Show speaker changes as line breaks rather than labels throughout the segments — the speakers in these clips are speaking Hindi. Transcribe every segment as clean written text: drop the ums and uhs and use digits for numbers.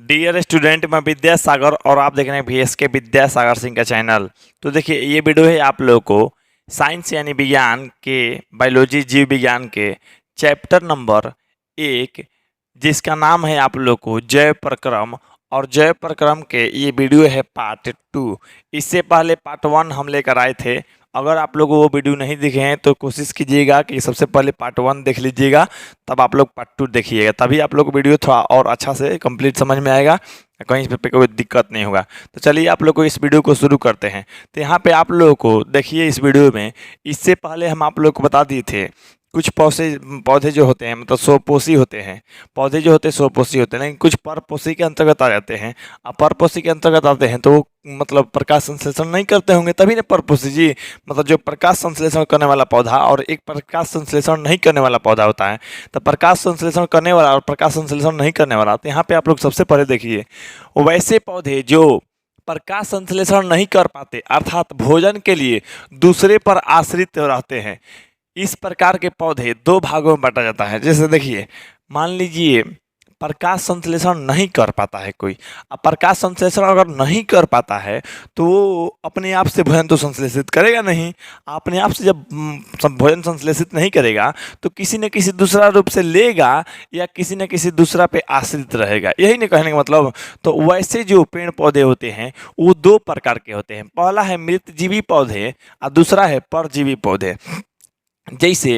डियर स्टूडेंट, मैं विद्यासागर और आप देख रहे हैं VSK विद्यासागर सिंह का चैनल। तो देखिए, ये वीडियो है आप लोगों को साइंस यानी विज्ञान के बायोलॉजी जीव विज्ञान के चैप्टर नंबर 1, जिसका नाम है आप लोग को जैव प्रक्रम। और जैव प्रक्रम के ये वीडियो है पार्ट 2। इससे पहले पार्ट 1 हम लेकर आए थे। अगर आप लोग वो वीडियो नहीं देखे हैं तो कोशिश कीजिएगा कि सबसे पहले पार्ट 1 देख लीजिएगा, तब आप लोग पार्ट 2 देखिएगा, तभी आप लोग को वीडियो थोड़ा और अच्छा से कंप्लीट समझ में आएगा, कहीं पे कोई दिक्कत नहीं होगा। तो चलिए आप लोग को इस वीडियो को शुरू करते हैं। तो यहाँ पे आप लोगों को देखिए इस वीडियो में, इससे पहले हम आप लोग को बता दिए थे कुछ पौधे जो होते हैं मतलब स्वपोषी होते हैं। पौधे जो होते हैं स्वपोषी होते हैं, लेकिन कुछ परपोषी के अंतर्गत आ जाते हैं। अब परपोषी के अंतर्गत आते हैं तो वो मतलब प्रकाश संश्लेषण नहीं करते होंगे, तभी ना परपोषी जी। मतलब जो प्रकाश संश्लेषण करने वाला पौधा और एक प्रकाश संश्लेषण नहीं करने वाला पौधा होता है। तो प्रकाश संश्लेषण करने वाला और प्रकाश संश्लेषण नहीं करने वाला, तो यहाँ पे आप लोग सबसे पहले देखिए वैसे पौधे जो प्रकाश संश्लेषण नहीं कर पाते, अर्थात भोजन के लिए दूसरे पर आश्रित रहते हैं। इस प्रकार के पौधे दो भागों में बांटा जाता है। जैसे देखिए, मान लीजिए प्रकाश संश्लेषण नहीं कर पाता है कोई। अब प्रकाश संश्लेषण अगर नहीं कर पाता है तो वो अपने आप से भोजन तो संश्लेषित करेगा नहीं। अपने आप से जब भोजन संश्लेषित नहीं करेगा तो किसी न किसी दूसरा रूप से लेगा या किसी न किसी दूसरा पे आश्रित रहेगा। यही नहीं कहने का मतलब। तो वैसे जो पेड़ पौधे होते हैं वो दो प्रकार के होते हैं। पहला है मृतजीवी पौधे और दूसरा है परजीवी पौधे। जैसे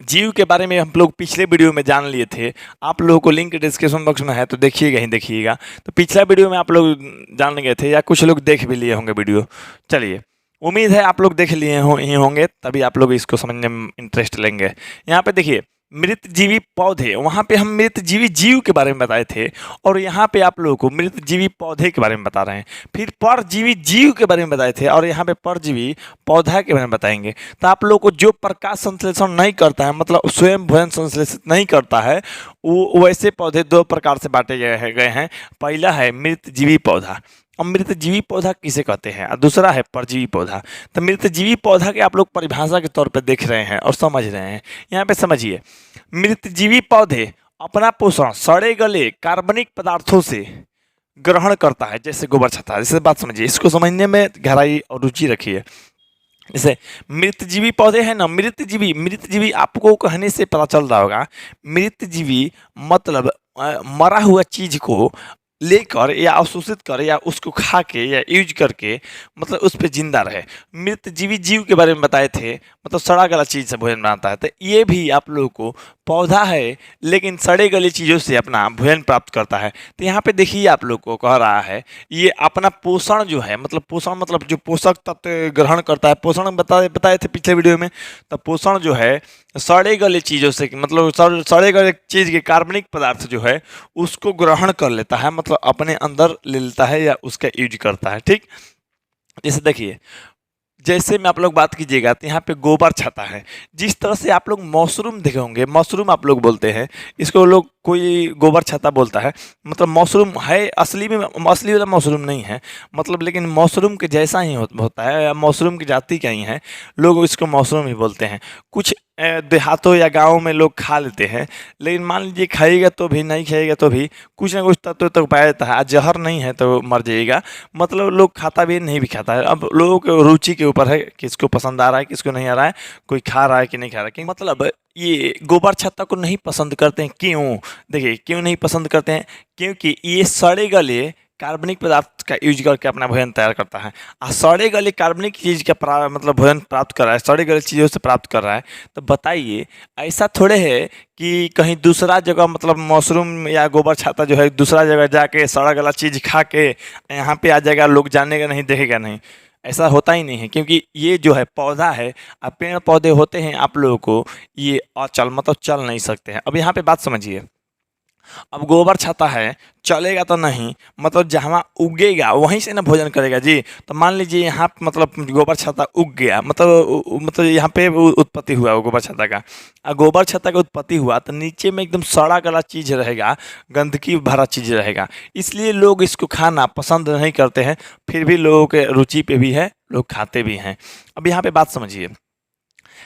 जीव के बारे में हम लोग पिछले वीडियो में जान लिए थे, आप लोगों को लिंक डिस्क्रिप्शन बॉक्स में है तो देखिएगा ही देखिएगा। तो पिछला वीडियो में आप लोग जान गए थे या कुछ लोग देख भी लिए होंगे वीडियो। चलिए, उम्मीद है आप लोग देख लिए ही होंगे, तभी आप लोग इसको समझने में इंटरेस्ट लेंगे। यहाँ पे देखिए मृतजीवी पौधे, वहाँ पे हम मृतजीवी जीव के बारे में बताए थे और यहाँ पे आप लोगों को मृतजीवी पौधे के बारे में बता रहे हैं। फिर परजीवी जीव के बारे में बताए थे और यहाँ पे परजीवी पौधा के बारे में बताएंगे। तो आप लोगों को जो प्रकाश संश्लेषण नहीं करता है, मतलब स्वयं भोजन संश्लेषित नहीं करता है, वो वैसे पौधे दो प्रकार से बांटे गए हैं। पहला है मृतजीवी पौधा। अब मृतजीवी पौधा किसे कहते हैं और दूसरा है परजीवी पौधा। तो मृतजीवी पौधा के आप लोग परिभाषा के तौर पर देख रहे हैं और समझ रहे हैं। यहाँ पे समझिए, मृतजीवी पौधे अपना पोषण सड़े गले कार्बनिक पदार्थों से ग्रहण करता है, जैसे गोबर छत्ता। जैसे बात समझिए, इसको समझने में गहराई और रुचि रखिए। जैसे मृतजीवी पौधे हैं ना, मृतजीवी मृतजीवी आपको कहने से पता चल रहा होगा। मृतजीवी मतलब मरा हुआ चीज को लेकर या अवशोषित कर या उसको खा के या यूज करके मतलब उस पर जिंदा रहे। मृतजीवी जीव के बारे में बताए थे, मतलब सड़ा गला चीज से भोजन बनाता है। तो ये भी आप लोगों को पौधा है, लेकिन सड़े गले चीज़ों से अपना भोजन प्राप्त करता है। तो यहाँ पे देखिए आप लोग को कह रहा है ये अपना पोषण जो है, मतलब पोषण मतलब जो पोषक तत्व ग्रहण करता है। पोषण बताए थे पिछले वीडियो में। तो पोषण जो है सड़े गले चीज़ों से, मतलब सड़े गले चीज़ के कार्बनिक पदार्थ जो है उसको ग्रहण कर लेता है, मतलब अपने अंदर ले लेता है या उसका यूज करता है। ठीक, जैसे देखिए, जैसे में आप लोग बात कीजिएगा तो यहाँ पे गोबर छाता है। जिस तरह से आप लोग मशरूम देखे होंगे, मशरूम आप लोग बोलते हैं इसको, लोग कोई गोबर छाता बोलता है। मतलब मशरूम है, असली में असली वाला मशरूम नहीं है, मतलब लेकिन मशरूम के जैसा ही होता है या मशरूम की जाति का ही है, लोग इसको मशरूम ही बोलते हैं। कुछ देहातों या गाँव में लोग खा लेते हैं, लेकिन मान लीजिए खाइएगा तो भी नहीं खाइएगा तो भी कुछ ना कुछ तत्व तो पाया जाता है। जहर नहीं है तो मर जाइएगा, मतलब लोग खाता भी नहीं भी खाता है। अब लोगों के रुचि के ऊपर है, किसको पसंद आ रहा है किसको नहीं आ रहा है, कोई खा रहा है कि नहीं खा रहा है। कि मतलब ये गोबर छत्ता को नहीं पसंद करते हैं। क्यों? देखिए क्यों नहीं पसंद करते हैं, क्योंकि ये सड़े गले कार्बनिक पदार्थ का यूज करके अपना भोजन तैयार करता है। और सड़े गले कार्बनिक चीज का मतलब भोजन प्राप्त कर रहा है, सड़े गले चीज़ों से प्राप्त कर रहा है। तो बताइए ऐसा थोड़े है कि कहीं दूसरा जगह मतलब मशरूम या गोबर छाता जो है दूसरा जगह जाके सड़ा गला चीज़ खा के यहाँ पे आ जाएगा, लोग जानेगा नहीं, देखेगा नहीं। ऐसा होता ही नहीं है, क्योंकि ये जो है पौधा है, अब पेड़ पौधे होते हैं आप लोगों को ये अचल मतलब चल नहीं सकते हैं। अब यहाँ पे बात समझिए, अब गोबर छाता है, चलेगा तो नहीं, मतलब जहाँ उगेगा वहीं से ना भोजन करेगा जी। तो मान लीजिए यहाँ मतलब गोबर छाता उग गया, मतलब यहाँ पे उत्पत्ति हुआ वो गोबर छाता का। गोबर छाता का उत्पत्ति हुआ तो नीचे में एकदम सड़ा गला चीज़ रहेगा, गंदगी भरा चीज़ रहेगा, इसलिए लोग इसको खाना पसंद नहीं करते हैं। फिर भी लोगों के रुचि पे भी है, लोग खाते भी हैं। अब यहाँ पे बात समझिए,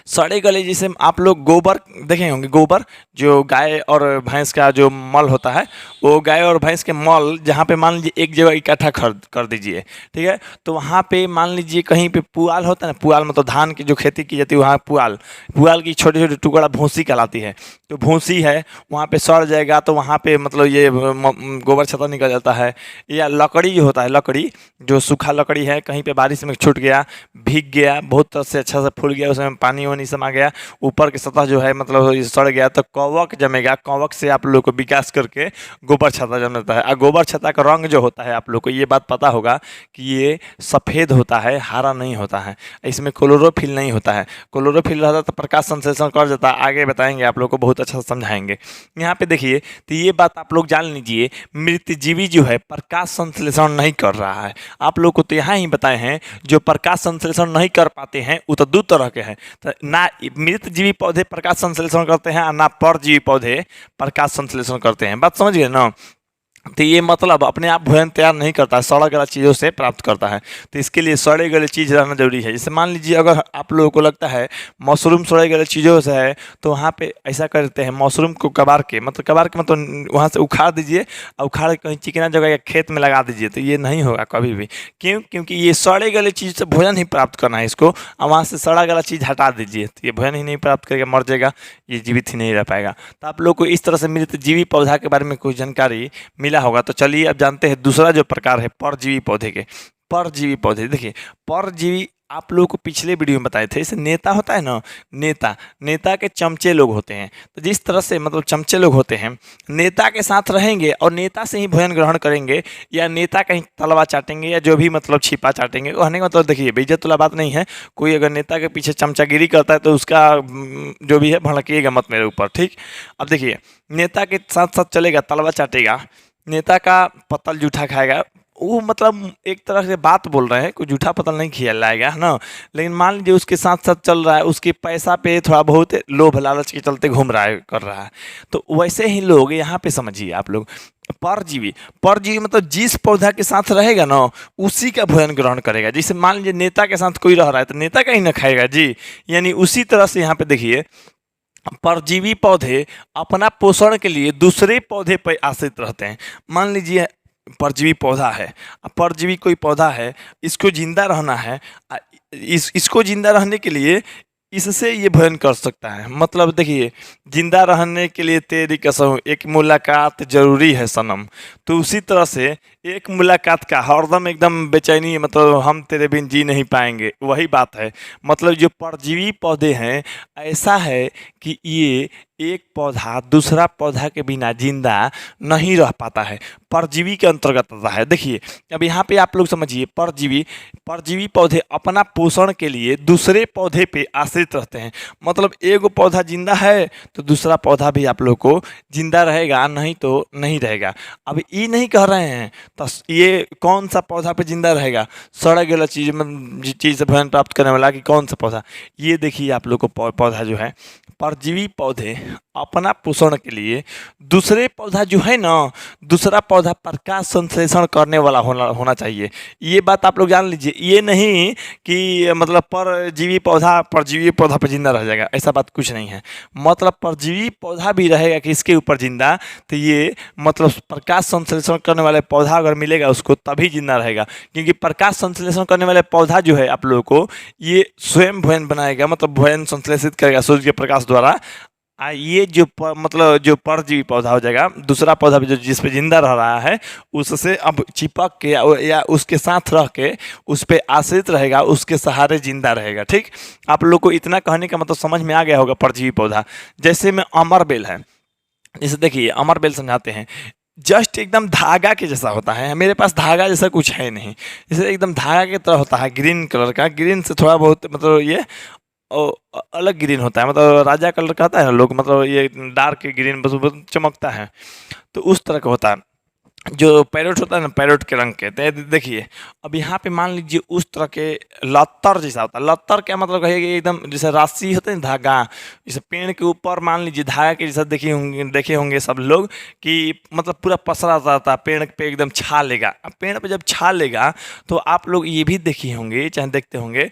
सड़े गले जैसे आप लोग गोबर देखे होंगे, गोबर जो गाय और भैंस का जो मल होता है, वो गाय और भैंस के मल जहाँ पे मान लीजिए एक जगह इकट्ठा कर दीजिए, ठीक है। तो वहाँ पे मान लीजिए कहीं पे पुआल होता है ना, पुआल मतलब धान की जो खेती की जाती है वहाँ पुआल, पुआल की छोटे छोटे टुकड़ा भूसी कहलाती है। तो भूसी है वहाँ पे सड़ जाएगा तो वहाँ पे मतलब ये गोबर छत्ता निकल जाता है। या लकड़ी जो होता है, लकड़ी जो सूखा लकड़ी है कहीं पे बारिश में छूट गया, भीग गया, बहुत तरह से अच्छा से फूल गया, उसमें पानी वानी समा गया, ऊपर की सतह जो है मतलब ये सड़ गया, तो कवक जमेगा, कवक से आप लोग को विकास करके गोबर छत्ता जम जाता है। और गोबर छत्ता का रंग जो होता है आप लोग को ये बात पता होगा कि ये सफ़ेद होता है, हरा नहीं होता है, इसमें क्लोरोफिल नहीं होता है। क्लोरोफिल रहता तो प्रकाश संश्लेषण कर जाता, आगे बताएंगे आप लोग को, बहुत अच्छा से समझाएंगे। यहाँ पे देखिए, तो ये बात आप लोग जान लीजिए, मृतजीवी जो है प्रकाश संश्लेषण नहीं कर रहा है। आप लोग को तो यहाँ ही बताए हैं जो प्रकाश संश्लेषण नहीं कर पाते हैं वो तो दो तरह के हैं, तो ना मृतजीवी पौधे प्रकाश संश्लेषण करते हैं और ना परजीवी पौधे प्रकाश संश्लेषण करते हैं। बात समझ गए ना। तो ये मतलब अपने आप भोजन तैयार नहीं करता है, सड़ा गला चीज़ों से प्राप्त करता है। तो इसके लिए सड़े गले चीज़ रहना जरूरी है। जैसे मान लीजिए अगर आप लोगों को लगता है मशरूम सड़े गले चीज़ों से है, तो वहाँ पे ऐसा करते हैं, मशरूम को कबार के मतलब वहाँ से उखाड़ दीजिए और उखाड़ के कहीं चिकना जगह या खेत में लगा दीजिए, तो ये नहीं होगा कभी भी। क्योंकि ये सड़े गले चीज़ से भोजन ही प्राप्त करना है इसको, और वहाँ से सड़ा गला चीज़ हटा दीजिए तो ये भोजन ही नहीं प्राप्त करके मर जाएगा, ये जीवित ही नहीं रह पाएगा। तो आप लोग को इस तरह से मृतजीवी पौधा के बारे में कुछ जानकारी मिला होगा। तो चलिए अब जानते हैं दूसरा जो प्रकार है परजीवी पौधे के। परजीवी पौधे देखिए, परजीवी आप लोगों को पिछले वीडियो में बताए थे, जैसे नेता होता है ना, नेता के चमचे लोग होते हैं। तो जिस तरह से मतलब चमचे लोग होते हैं, नेता के साथ रहेंगे और नेता से ही भोजन ग्रहण करेंगे, या नेता कहीं तलवा चाटेंगे या जो भी मतलब छिपा चाटेंगे। कहने का मतलब देखिए बेइज्जत वाला बात नहीं है, कोई अगर नेता के पीछे चमचागिरी करता है तो उसका जो भी है भड़किएगा मत मेरे ऊपर, ठीक। अब देखिए, नेता के साथ साथ चलेगा, तलवा चाटेगा, नेता का पत्तल जूठा खाएगा, वो मतलब एक तरह से बात बोल रहे हैं, कोई जूठा पत्तल नहीं खिलाएगा है ना, लेकिन मान लीजिए उसके साथ साथ चल रहा है, उसके पैसा पे थोड़ा बहुत लोभ लालच के चलते घूम रहा है, कर रहा है। तो वैसे ही लोग यहाँ पे समझिए आप लोग, परजीवी परजीवी मतलब जिस पौधा के साथ रहेगा ना उसी का भोजन ग्रहण करेगा। जैसे मान लीजिए नेता के साथ कोई रह रहा है तो नेता का ही ना खाएगा जी, यानी उसी तरह से यहाँ पे देखिए, परजीवी पौधे अपना पोषण के लिए दूसरे पौधे पर आश्रित रहते हैं। मान लीजिए परजीवी पौधा है, परजीवी कोई पौधा है, इसको जिंदा रहना है, इसको जिंदा रहने के लिए इससे ये भोजन कर सकता है। मतलब देखिए, जिंदा रहने के लिए तेरी कसम एक मुलाकात जरूरी है सनम, तो उसी तरह से एक मुलाकात का हरदम एकदम बेचैनी, मतलब हम तेरे बिन जी नहीं पाएंगे, वही बात है। मतलब जो परजीवी पौधे हैं ऐसा है कि ये एक पौधा दूसरा पौधा के बिना जिंदा नहीं रह पाता है, परजीवी के अंतर्गत आता है। देखिए अब यहाँ पे आप लोग समझिए, परजीवी पौधे अपना पोषण के लिए दूसरे पौधे पे आश्रित रहते हैं। मतलब एक पौधा जिंदा है तो दूसरा पौधा भी आप लोग को जिंदा रहेगा, नहीं तो नहीं रहेगा। अब ये नहीं कह रहे हैं तो ये कौन सा पौधा पे जिंदा रहेगा, सड़ा गला चीज़ से भोजन प्राप्त करने वाला कि कौन सा पौधा। ये देखिए आप लोग को पौधा जो है, परजीवी पौधे अपना पोषण के लिए दूसरे पौधा जो है ना, दूसरा पौधा प्रकाश संश्लेषण करने वाला होना चाहिए। ये बात आप लोग जान लीजिए, ये नहीं कि मतलब परजीवी पौधा पर जिंदा रह जाएगा, ऐसा बात कुछ नहीं है। मतलब परजीवी पौधा भी रहेगा कि इसके ऊपर जिंदा, तो ये मतलब प्रकाश संश्लेषण करने वाले पौधा अगर मिलेगा उसको तभी जिंदा रहेगा। क्योंकि प्रकाश संश्लेषण करने वाले पौधा जो है आप लोगों को ये स्वयं भोजन बनाएगा, मतलब भोजन संश्लेषित करेगा सूर्य के प्रकाश द्वारा। ये जो मतलब जो परजीवी पौधा हो जाएगा, दूसरा पौधा भी जो जिस पे जिंदा रह रहा है उससे अब चिपक के या उसके साथ रह के उस पे आश्रित रहेगा, उसके सहारे जिंदा रहेगा, ठीक। आप लोग को इतना कहने का मतलब समझ में आ गया होगा परजीवी पौधा। जैसे में अमरबेल है, जैसे देखिए अमरबेल समझाते हैं, जस्ट एकदम धागा के जैसा होता है, मेरे पास धागा जैसा कुछ है नहीं, जैसे एकदम धागा की तरह होता है, ग्रीन कलर का, ग्रीन से थोड़ा बहुत मतलब ये अलग ग्रीन होता है, मतलब राजा कलर का आता है लोग, मतलब ये डार्क ग्रीन बस चमकता है, तो उस तरह का होता है। जो पैरोट होता है ना, पैरोट के रंग के, तो देखिए अब यहाँ पे मान लीजिए उस तरह के लत्तर जैसा होता है। लत्तर क्या मतलब कहेगी, एकदम जैसे राशि होते हैं धागा, जैसे पेड़ के ऊपर मान लीजिए धागा के जैसा देखे होंगे सब लोग कि मतलब पूरा पसरा रहता है पेड़ पे, एकदम छा लेगा। अब पेड़ पे जब छा लेगा तो आप लोग ये भी देखे होंगे, चाहे देखते होंगे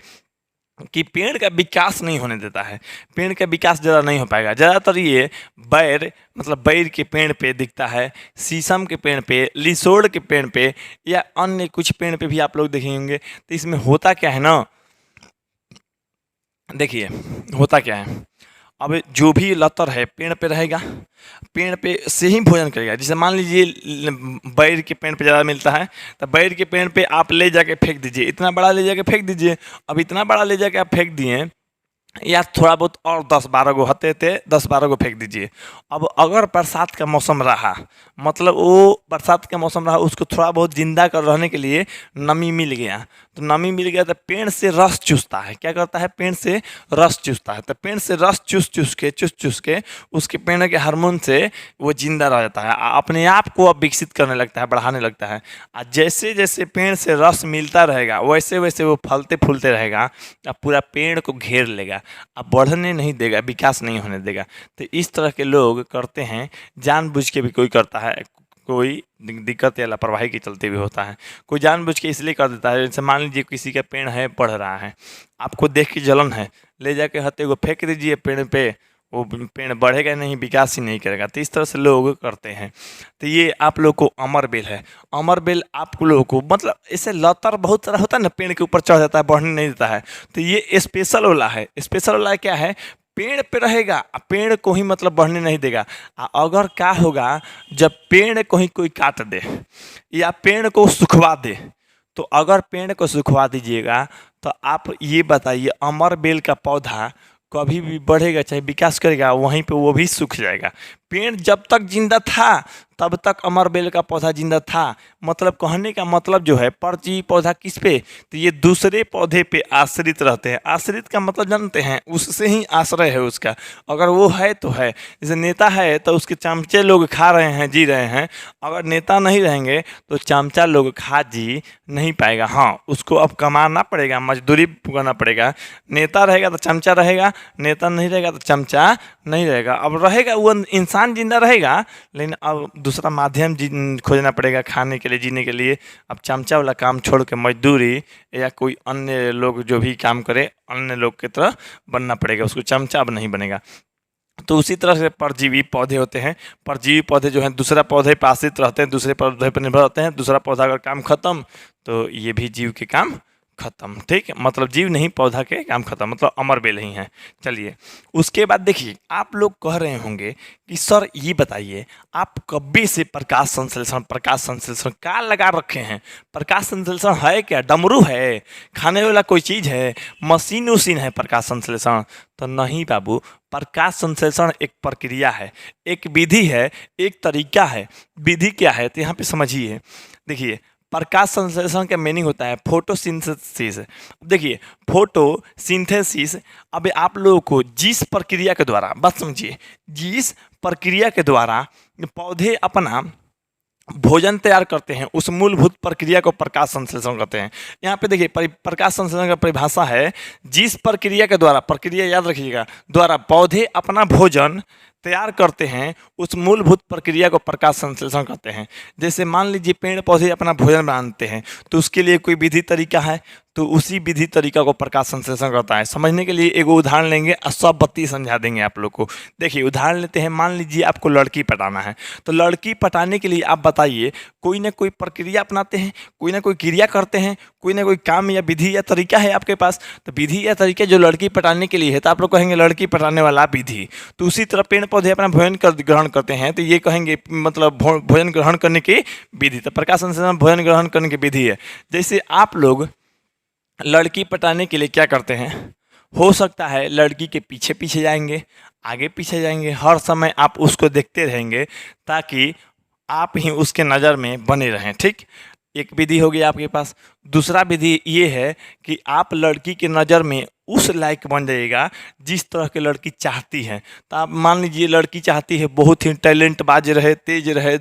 कि पेड़ का विकास नहीं होने देता है। पेड़ का विकास ज़्यादा नहीं हो पाएगा। ज़्यादातर ये बैर मतलब बैर के पेड़ पे दिखता है, शीशम के पेड़ पे, लिसोड़ के पेड़ पे या अन्य कुछ पेड़ पे भी आप लोग देखेंगे। तो इसमें होता क्या है ना, देखिए होता क्या है, अब जो भी लतर है पेड़ पे रहेगा, पेड़ पे से ही भोजन करेगा। जैसे मान लीजिए बैर के पेड़ पे ज़्यादा मिलता है, तो बैर के पेड़ पे आप ले जाके फेंक दीजिए, इतना बड़ा ले जाके फेंक दीजिए। अब इतना बड़ा ले जाके आप फेंक दिए, या थोड़ा बहुत और 10-12 गो हते थे, 10-12 गो फेंक दीजिए। अब अगर बरसात का मौसम रहा, मतलब वो बरसात का मौसम रहा, उसको थोड़ा बहुत जिंदा कर रहने के लिए नमी मिल गया, तो नमी मिल गया तो पेड़ से रस चूसता है। क्या करता है, पेड़ से रस चूसता है। तो पेड़ से रस चूस के उसके पेड़ के हार्मोन से वो जिंदा रह जाता है, अपने आप को अब विकसित करने लगता है, बढ़ाने लगता है। और जैसे जैसे पेड़ से रस मिलता रहेगा वैसे वैसे वो फलते फूलते रहेगा, अब पूरा पेड़ को घेर लेगा, अब बढ़ने नहीं देगा, विकास नहीं होने देगा। तो इस तरह के लोग करते हैं, जानबूझ के भी कोई करता है, कोई दिक्कत या लापरवाही के चलते भी होता है, कोई जानबूझ के इसलिए कर देता है। जैसे मान लीजिए किसी का पेड़ है, बढ़ रहा है, आपको देख के जलन है, ले जाके हत्ते को फेंक दीजिए पेड़ पे, वो पेड़ बढ़ेगा नहीं, विकास ही नहीं करेगा। तो इस तरह से लोग करते हैं। तो ये आप लोग को अमर बेल है। अमर बेल आप लोगों को मतलब ऐसे लतर बहुत सारा होता है ना, पेड़ के ऊपर चढ़ जाता है, बढ़ने नहीं देता है। तो ये स्पेशल वाला है। स्पेशल वाला क्या है, पेड़ पे रहेगा, पेड़ को ही मतलब बढ़ने नहीं देगा। अगर क्या होगा, जब पेड़ को ही कोई काट दे या पेड़ को सुखवा दे, तो अगर पेड़ को सुखवा दीजिएगा तो आप ये बताइए, अमर बेल का पौधा कभी भी बढ़ेगा चाहे विकास करेगा, वहीं पे वो भी सूख जाएगा। पेड़ जब तक जिंदा था तब तक अमर बेल का पौधा जिंदा था। मतलब कहने का मतलब जो है, परजीवी पौधा किस पे, तो ये दूसरे पौधे पे आश्रित रहते हैं। आश्रित का मतलब जानते हैं, उससे ही आश्रय है उसका, अगर वो है तो है। जैसे नेता है तो उसके चमचे लोग खा रहे हैं, जी रहे हैं। अगर नेता नहीं रहेंगे तो चमचा लोग खा जी नहीं पाएगा। हाँ, उसको अब कमाना पड़ेगा, मजदूरी करना पड़ेगा। नेता रहेगा तो चमचा रहेगा, नेता नहीं रहेगा तो चमचा नहीं रहेगा। अब रहेगा वो इंसान जिंदा रहेगा, लेकिन अब दूसरा माध्यम खोजना पड़ेगा खाने के लिए, जीने के लिए। अब चमचा वाला काम छोड़ के मजदूरी या कोई अन्य लोग जो भी काम करे, अन्य लोग की तरह बनना पड़ेगा, उसको चमचा अब नहीं बनेगा। तो उसी तरह से परजीवी पौधे होते हैं। परजीवी पौधे जो हैं दूसरा पौधे पर आश्रित रहते हैं, दूसरे पौधे पर निर्भर रहते हैं। दूसरा पौधा अगर काम खत्म तो ये भी जीव के काम खत्म। ठीक है, मतलब जीव नहीं, पौधा के काम खत्म, मतलब अमर बेल ही हैं। चलिए उसके बाद देखिए, आप लोग कह रहे होंगे कि सर ये बताइए, आप कभी से प्रकाश संश्लेषण क्या लगा रखे हैं? प्रकाश संश्लेषण है क्या? डमरू है, खाने वाला कोई चीज़ है, मशीन उशीन है प्रकाश संश्लेषण? तो नहीं बाबू, प्रकाश संश्लेषण एक प्रक्रिया है, एक विधि है, एक तरीका है। विधि क्या है तो यहाँ पे समझिए। देखिए, प्रकाश संश्लेषण का मीनिंग होता है फोटोसिंथेसिस। देखिए, फोटोसिंथेसिस, अब आप लोगों को जिस प्रक्रिया के द्वारा, बात समझिए, जिस प्रक्रिया के द्वारा पौधे अपना भोजन तैयार करते हैं, उस मूलभूत प्रक्रिया को प्रकाश संश्लेषण कहते हैं। यहाँ पे देखिए, प्रकाश संश्लेषण का परिभाषा है, जिस प्रक्रिया के द्वारा, प्रक्रिया याद रखिएगा, द्वारा पौधे अपना भोजन तैयार करते हैं, उस मूलभूत प्रक्रिया को प्रकाश संश्लेषण कहते हैं। जैसे मान लीजिए पेड़ पौधे अपना भोजन बनाते हैं, तो उसके लिए कोई विधि तरीका है, तो उसी विधि तरीका को प्रकाश संश्लेषण करता है। समझने के लिए एक उदाहरण लेंगे और सब बत्ती समझा देंगे आप लोग को। देखिए उदाहरण लेते हैं, मान लीजिए आपको लड़की पटाना है, तो लड़की पटाने के लिए आप बताइए, कोई ना कोई प्रक्रिया अपनाते हैं, कोई ना कोई क्रिया करते हैं, कोई ना कोई काम या विधि या तरीका है आपके पास। तो विधि या तरीका जो लड़की पटाने के लिए है, तो आप लोग कहेंगे लड़की पटाने वाला विधि। तो उसी तरह पेड़ पौधे अपना भोजन ग्रहण करते हैं, तो ये कहेंगे मतलब भोजन ग्रहण करने की विधि। तो प्रकाश संश्लेषण भोजन ग्रहण करने की विधि है। जैसे आप लोग लड़की पटाने के लिए क्या करते हैं, हो सकता है लड़की के पीछे पीछे जाएंगे, आगे पीछे जाएंगे, हर समय आप उसको देखते रहेंगे ताकि आप ही उसके नज़र में बने रहें। ठीक, एक विधि होगी आपके पास। दूसरा विधि ये है कि आप लड़की के नज़र में उस लायक बन जाइएगा जिस तरह की लड़की चाहती है। तो आप मान लीजिए लड़की चाहती है बहुत ही टैलेंट बाज रहे, तेज रहे,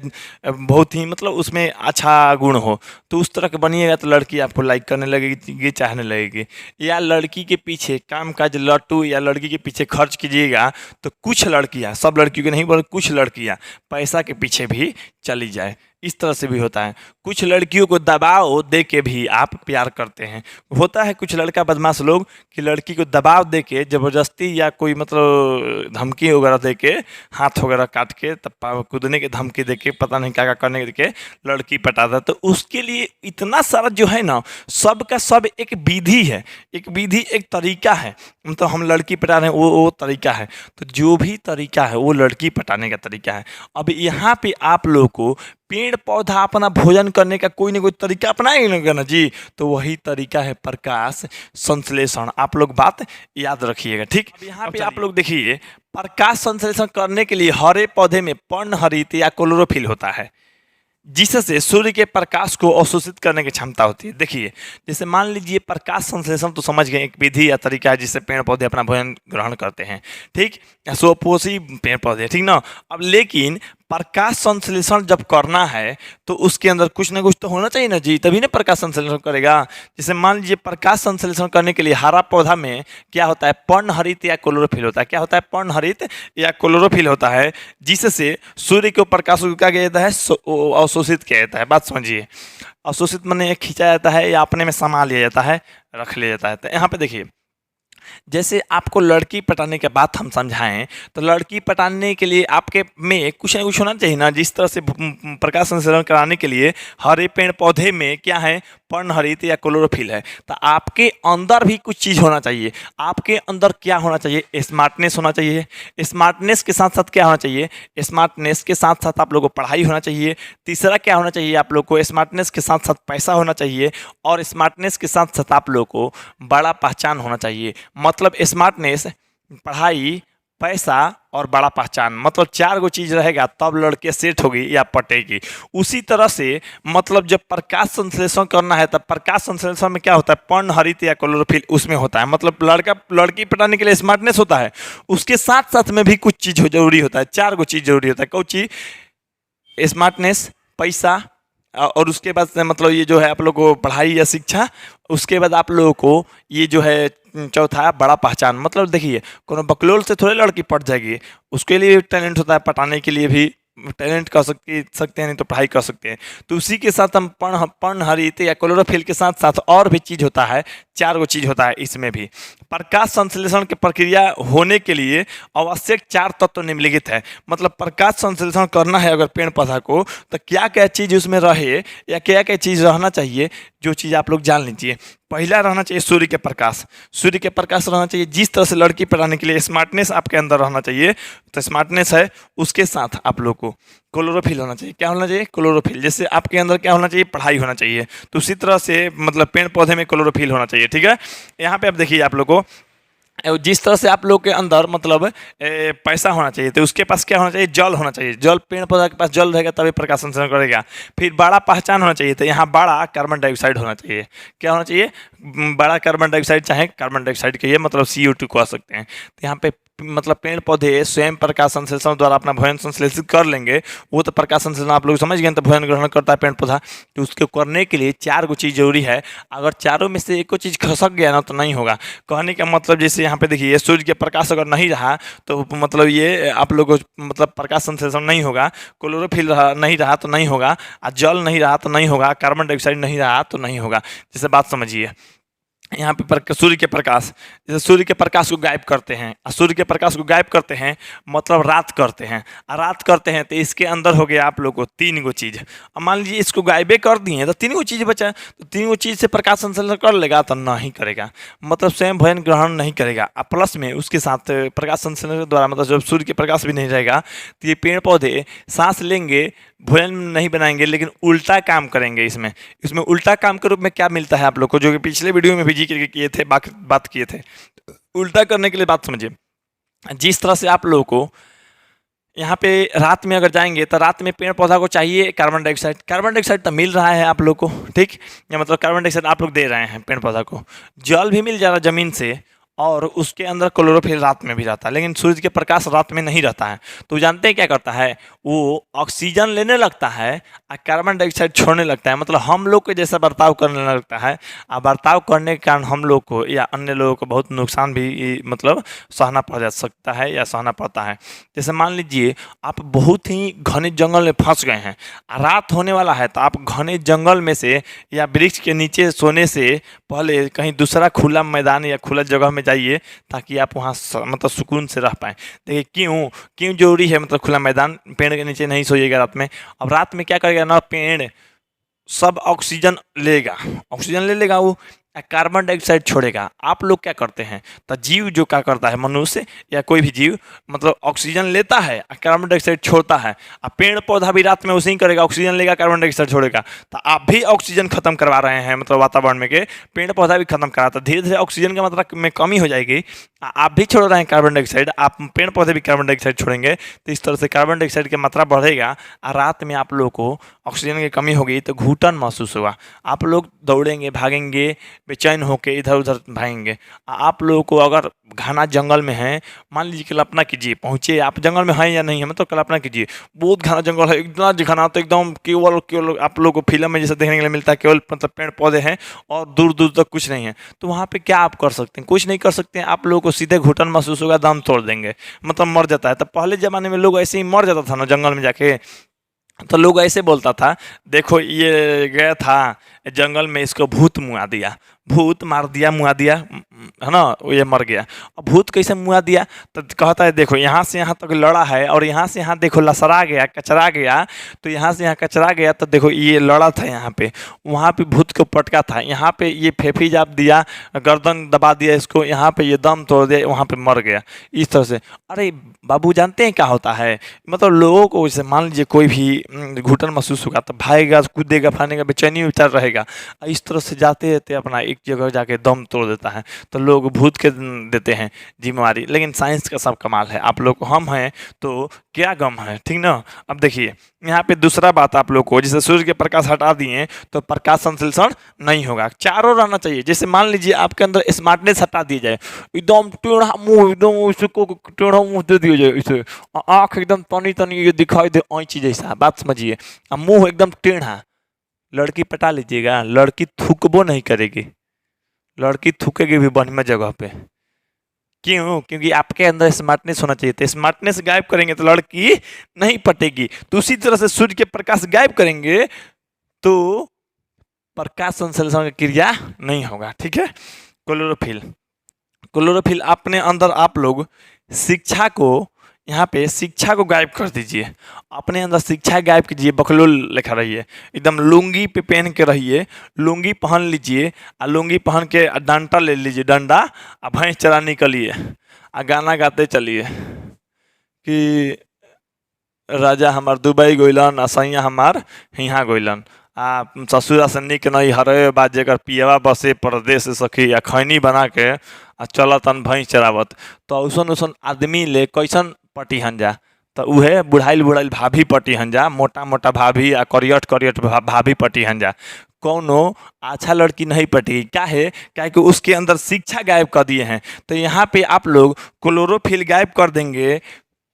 बहुत ही मतलब उसमें अच्छा गुण हो, तो उस तरह के बनिएगा तो लड़की आपको लाइक करने लगेगी, चाहने लगेगी। या लड़की के पीछे काम काज लट्टू या लड़की के पीछे खर्च कीजिएगा तो कुछ लड़कियां, सब लड़कियों के नहीं बोल, कुछ लड़कियां पैसा के पीछे भी चली जाए। इस तरह से भी होता है। कुछ लड़कियों को दबाव दे के भी आप प्यार करते हैं। होता है कुछ लड़का बदमाश लोग कि लड़की को दबाव दे के ज़बरदस्ती या कोई मतलब धमकी वगैरह दे के, हाथ वगैरह काट के, तब कूदने की धमकी दे के, पता नहीं क्या क्या करने दे के लड़की पटाता। तो उसके लिए इतना सारा जो है ना, सब का सब एक विधि है, एक विधि, एक तरीका है। मतलब हम लड़की पटा रहे हैं, वो तरीका है। तो जो भी तरीका है वो लड़की पटाने का तरीका है। अब यहाँ पे आप लोग को पेड़ पौधा अपना भोजन करने का कोई ना कोई तरीका अपनाएंगे ना जी, तो वही तरीका है प्रकाश संश्लेषण। आप लोग बात याद रखिएगा, ठीक। अब यहाँ पे आप लोग देखिए, प्रकाश संश्लेषण करने के लिए हरे पौधे में पर्णहरित या क्लोरोफिल होता है, जिससे सूर्य के प्रकाश को अवशोषित करने की क्षमता होती है। देखिए, जैसे मान लीजिए प्रकाश संश्लेषण तो समझ गए, एक विधि या तरीका है जिससे पेड़ पौधे अपना भोजन ग्रहण करते हैं, ठीक। स्वपोषी पेड़ पौधे, ठीक ना। अब लेकिन प्रकाश संश्लेषण जब करना है तो उसके अंदर कुछ ना कुछ तो होना चाहिए ना जी, तभी ना प्रकाश संश्लेषण करेगा। जैसे मान लीजिए प्रकाश संश्लेषण करने के लिए हरा पौधा में क्या होता है, पर्णहरित या क्लोरोफिल होता है। क्या होता है, पर्णहरित या क्लोरोफिल होता है, जिससे सूर्य के प्रकाश को क्या किया जाता है, अवशोषित किया जाता है। बात समझिए, अवशोषित माने खींचा जाता है या अपने में समा लिया जाता है, रख लिया जाता है। तो यहाँ पे देखिए, जैसे आपको लड़की पटाने के बाद हम समझाएं, तो लड़की पटाने के लिए आपके में कुछ ना कुछ होना चाहिए ना। जिस तरह से प्रकाश संश्लेषण कराने के लिए हरे पेड़ पौधे में क्या है, पर्णहरित या क्लोरोफिल है, तो आपके अंदर भी कुछ चीज़ होना चाहिए। आपके अंदर क्या होना चाहिए, स्मार्टनेस होना चाहिए। स्मार्टनेस के साथ साथ क्या होना चाहिए, स्मार्टनेस के साथ साथ आप लोगों को पढ़ाई होना चाहिए। तीसरा क्या होना चाहिए, आप लोग को स्मार्टनेस के साथ साथ पैसा होना चाहिए। और स्मार्टनेस के साथ साथ आप लोग को बड़ा पहचान होना चाहिए। मतलब स्मार्टनेस, पढ़ाई, पैसा और बड़ा पहचान, मतलब 4 गो चीज़ रहेगा तब लड़के सेट होगी या पटेगी। उसी तरह से मतलब जब प्रकाश संश्लेषण करना है तब प्रकाश संश्लेषण में क्या होता है, पर्णहरित या क्लोरोफिल उसमें होता है। मतलब लड़की पटाने के लिए स्मार्टनेस होता है, उसके साथ साथ में भी कुछ चीज़ जरूरी होता है, 4 गो चीज़ जरूरी होता है। कौन चीज़, स्मार्टनेस, पैसा, और उसके बाद मतलब ये जो है आप लोग को पढ़ाई या शिक्षा, उसके बाद आप लोगों को ये जो है चौथा बड़ा पहचान। मतलब देखिए, कोनो बकलोल से थोड़े लड़की पट जाएगी, उसके लिए टैलेंट होता है, पटाने के लिए भी टैलेंट कर सकते हैं, नहीं तो पढ़ाई कर सकते हैं। तो उसी के साथ हम पर्णहरित या क्लोरोफिल के साथ साथ और भी चीज़ होता है, 4 गो चीज़ होता है इसमें भी। प्रकाश संश्लेषण की प्रक्रिया होने के लिए आवश्यक 4 तत्व निम्नलिखित है। मतलब प्रकाश संश्लेषण करना है अगर पेड़ पौधा को, तो क्या क्या चीज़ उसमें रहे या क्या क्या चीज़ रहना चाहिए, जो चीज़ आप लोग जान लीजिए। पहला रहना चाहिए सूर्य के प्रकाश। सूर्य के प्रकाश रहना चाहिए। जिस तरह से लड़की पढ़ाने के लिए स्मार्टनेस आपके अंदर रहना चाहिए, तो स्मार्टनेस है, उसके साथ आप लोग को क्लोरोफिल होना चाहिए। क्या होना चाहिए, क्लोरोफिल। जैसे आपके अंदर क्या होना चाहिए, पढ़ाई होना चाहिए, तो उसी तरह से मतलब पेड़ पौधे में क्लोरोफिल होना चाहिए, ठीक है। यहाँ पे आप देखिए, आप लोग को जिस तरह से आप लोग के अंदर मतलब पैसा होना चाहिए, तो उसके पास क्या होना चाहिए, जल होना चाहिए। जल, पेड़ पौधा के पास जल रहेगा तभी प्रकाश संश्लेषण करेगा। फिर बड़ा पहचान होना चाहिए, तो यहाँ बड़ा कार्बन डाइऑक्साइड होना चाहिए। क्या होना चाहिए, बड़ा कार्बन डाइऑक्साइड, चाहे कार्बन डाइऑक्साइड कहिए, मतलब CO2 कह सकते हैं। तो यहाँ पे मतलब पेड़ पौधे स्वयं प्रकाश संश्लेषण द्वारा अपना भोजन संश्लेषित कर लेंगे। वो तो प्रकाश संश्लेषण आप लोग समझ गए, तो भोजन ग्रहण करता है पेड़ पौधा। तो उसको करने के लिए 4 गो चीज़ जरूरी है। अगर चारों में से एक को चीज़ खसक गया ना, तो नहीं होगा। कहने का मतलब जैसे यहाँ पे देखिए, सूर्य के प्रकाश अगर नहीं रहा तो मतलब ये आप लोग को मतलब प्रकाश संश्लेषण नहीं होगा। क्लोरोफिल नहीं रहा तो नहीं होगा, और जल नहीं रहा तो नहीं होगा, कार्बन डाइऑक्साइड नहीं रहा तो नहीं होगा। जैसे बात समझिए, यहाँ पे सूर्य के प्रकाश, जैसे सूर्य के प्रकाश को गायब करते हैं, और सूर्य के प्रकाश को गायब करते हैं मतलब रात करते हैं, और रात करते हैं तो इसके अंदर हो गया आप लोग को 3 गो चीज़। अब मान लीजिए इसको गायबे कर दिए तो 3 गो चीज़ बचा, तो 3 गो चीज़ से प्रकाश संश्लेषण कर लेगा तो नहीं करेगा, मतलब स्वयं भोजन ग्रहण नहीं करेगा। और प्लस में उसके साथ प्रकाश संश्लेषण के द्वारा, मतलब जब सूर्य के प्रकाश भी नहीं रहेगा तो ये पेड़ पौधे सांस लेंगे, भोजन नहीं बनाएंगे, लेकिन उल्टा काम करेंगे। इसमें उल्टा काम के रूप में क्या मिलता है आप लोग को, जो कि पिछले वीडियो में भी जिक्र किए थे, बात किए थे। उल्टा करने के लिए बात समझिए, जिस तरह से आप लोगों को यहाँ पे रात में अगर जाएंगे तो रात में पेड़ पौधा को चाहिए कार्बन डाइऑक्साइड। कार्बन डाइऑक्साइड तो मिल रहा है आप लोग को, ठीक, या मतलब कार्बन डाइऑक्साइड आप लोग दे रहे हैं पेड़ पौधा को। जल भी मिल जा रहा है ज़मीन से, और उसके अंदर क्लोरोफिल रात में भी रहता है, लेकिन सूरज के प्रकाश रात में नहीं रहता है। तो जानते हैं क्या करता है, वो ऑक्सीजन लेने लगता है और कार्बन डाइऑक्साइड छोड़ने लगता है, मतलब हम लोग के जैसा बर्ताव करने लगता है। और बर्ताव करने के कारण हम लोग को या अन्य लोगों को बहुत नुकसान भी मतलब सहना पड़ जा सकता है या सहना पड़ता है। जैसे मान लीजिए आप बहुत ही घने जंगल में फंस गए हैं, रात होने वाला है, तो आप घने जंगल में से या वृक्ष के नीचे सोने से पहले कहीं दूसरा खुला मैदान या खुला जगह में जाइए, ताकि आप वहाँ मतलब सुकून से रह पाएँ। देखिए क्यों क्यों जरूरी है, मतलब खुला मैदान, पेड़ के नीचे नहीं सोइएगा रात में। अब रात में क्या करेगा ना, पेड़ सब ऑक्सीजन लेगा, ऑक्सीजन ले लेगा, वो कार्बन डाइऑक्साइड छोड़ेगा। आप लोग क्या करते हैं, तो जीव जो क्या करता है, मनुष्य या कोई भी जीव मतलब ऑक्सीजन लेता है और कार्बन डाइऑक्साइड छोड़ता है। अब पेड़ पौधा भी रात में उसे ही करेगा, ऑक्सीजन लेगा कार्बन डाइऑक्साइड छोड़ेगा। तो आप भी ऑक्सीजन खत्म करवा रहे हैं, मतलब वातावरण में के पेड़ पौधा भी खत्म करा, तो धीरे धीरे ऑक्सीजन की मात्रा में कमी हो जाएगी। आप भी छोड़ रहे हैं कार्बन डाइऑक्साइड, आप पेड़ पौधे भी कार्बन डाइऑक्साइड छोड़ेंगे, तो इस तरह से कार्बन डाइऑक्साइड की मात्रा बढ़ेगा और रात में आप लोगों को ऑक्सीजन की कमी होगी, तो घुटन महसूस होगा। आप लोग दौड़ेंगे, भागेंगे, बेचैन होकर इधर उधर भागेंगे। आप लोगों को अगर घना जंगल में है, मान लीजिए कल्पना कीजिए, पहुँचे आप जंगल में हैं या नहीं है, मतलब कल्पना कीजिए बहुत घना जंगल है, इतना घना, तो एकदम केवल केवल आप लोगों को फिल्म में जैसे देखने के लिए मिलता है, केवल मतलब पेड़ पौधे हैं और दूर दूर तक कुछ नहीं है। तो वहाँ पे क्या आप कर सकते हैं, कुछ नहीं कर सकते हैं। आप लोगों को सीधे घुटन महसूस होगा, दम तोड़ देंगे, मतलब मर जाता है। तो पहले ज़माने में लोग ऐसे ही मर जाता था ना जंगल में जाके, तो लोग ऐसे बोलता था, देखो ये गया था जंगल में, इसको भूत मुआ दिया, भूत मार दिया, मुआ दिया, है ना, ये मर गया। अब भूत कैसे मुआ दिया, तो कहता है देखो यहाँ से यहाँ तक लड़ा है और यहाँ से यहाँ देखो लसरा गया, कचरा गया, तो यहाँ से यहाँ कचरा गया, तो देखो ये लड़ा था यहाँ पे, वहाँ पे भूत को पटका था, यहाँ पे ये फेफी जाप दिया, गर्दन दबा दिया इसको, यहाँ पे ये दम तोड़ दिया, वहाँ पे मर गया, इस तरह से। अरे बाबू जानते हैं क्या होता है, मतलब लोगों को जैसे मान लीजिए कोई भी घुटन महसूस होगा तो भागेगा, कूदेगा, फानेगा, बेचैनी उतर रहेगा, इस तरह से जाते रहते अपना एक जगह जाके दम तोड़ देता है। तो लोग भूत के देते हैं जिम्मेवारी, लेकिन साइंस का सब कमाल है। आप लोग को हम हैं तो क्या गम है, ठीक ना। अब देखिए यहाँ पे दूसरा बात आप लोग को, जैसे सूर्य के प्रकाश हटा दिए तो प्रकाश संश्लेषण नहीं होगा, चारों रहना चाहिए। जैसे मान लीजिए आपके अंदर स्मार्टनेस हटा दी जाए, एकदम टेढ़ा मुंह, एकदम उसको टेढ़ा मुंह दे दिया जाए, इसे आँख एकदम तनी तनी ये दिखाई दे ऐंची जैसा, बात समझिए, अब मुंह एकदम टेढ़ा, लड़की पटा लीजिएगा, लड़की थूकबो नहीं करेगी, लड़की थूकेगी भी बढ़िया जगह पे। क्यों, क्योंकि आपके अंदर स्मार्टनेस होना चाहिए। तो स्मार्टनेस गायब करेंगे तो लड़की नहीं पटेगी। तो उसी तरह से सूर्य के प्रकाश गायब करेंगे तो प्रकाश संश्लेषण की क्रिया नहीं होगा, ठीक है। क्लोरोफिल, क्लोरोफिल अपने अंदर आप लोग शिक्षा को, यहाँ पे शिक्षा को गायब कर दीजिए, अपने अंदर शिक्षा गायब कीजिए, बकलोल लिखा रहिए, एकदम लुंगी पे पहन के रहिए, लुंगी पहन लीजिए, और लुंगी पहन के डंडा ले लीजिए, डंडा, और भैंस चरा निकलिए, और गाना गाते चलिए कि राजा हमार दुबई गोइलन, असैया हमार हिहाँ गोइलन, आ ससुरा से निक नहीं हरे बाजे कर पियवा बसे परदेश सखी, या खैनी बना के आ चलतन भैंस चरावत। तो उसन उसन आदमी ले कैसन पटी हंजा, तो उहे बुढ़ाइल बुढ़ाइल भाभी पटी हंजा, मोटा मोटा भाभी आ करियट करियट भाभी पटी हंजा, कौनो अच्छा लड़की नहीं पटी। क्या है, क्या कि उसके अंदर शिक्षा गायब कर दिए हैं। तो यहाँ पे आप लोग क्लोरोफिल गायब कर देंगे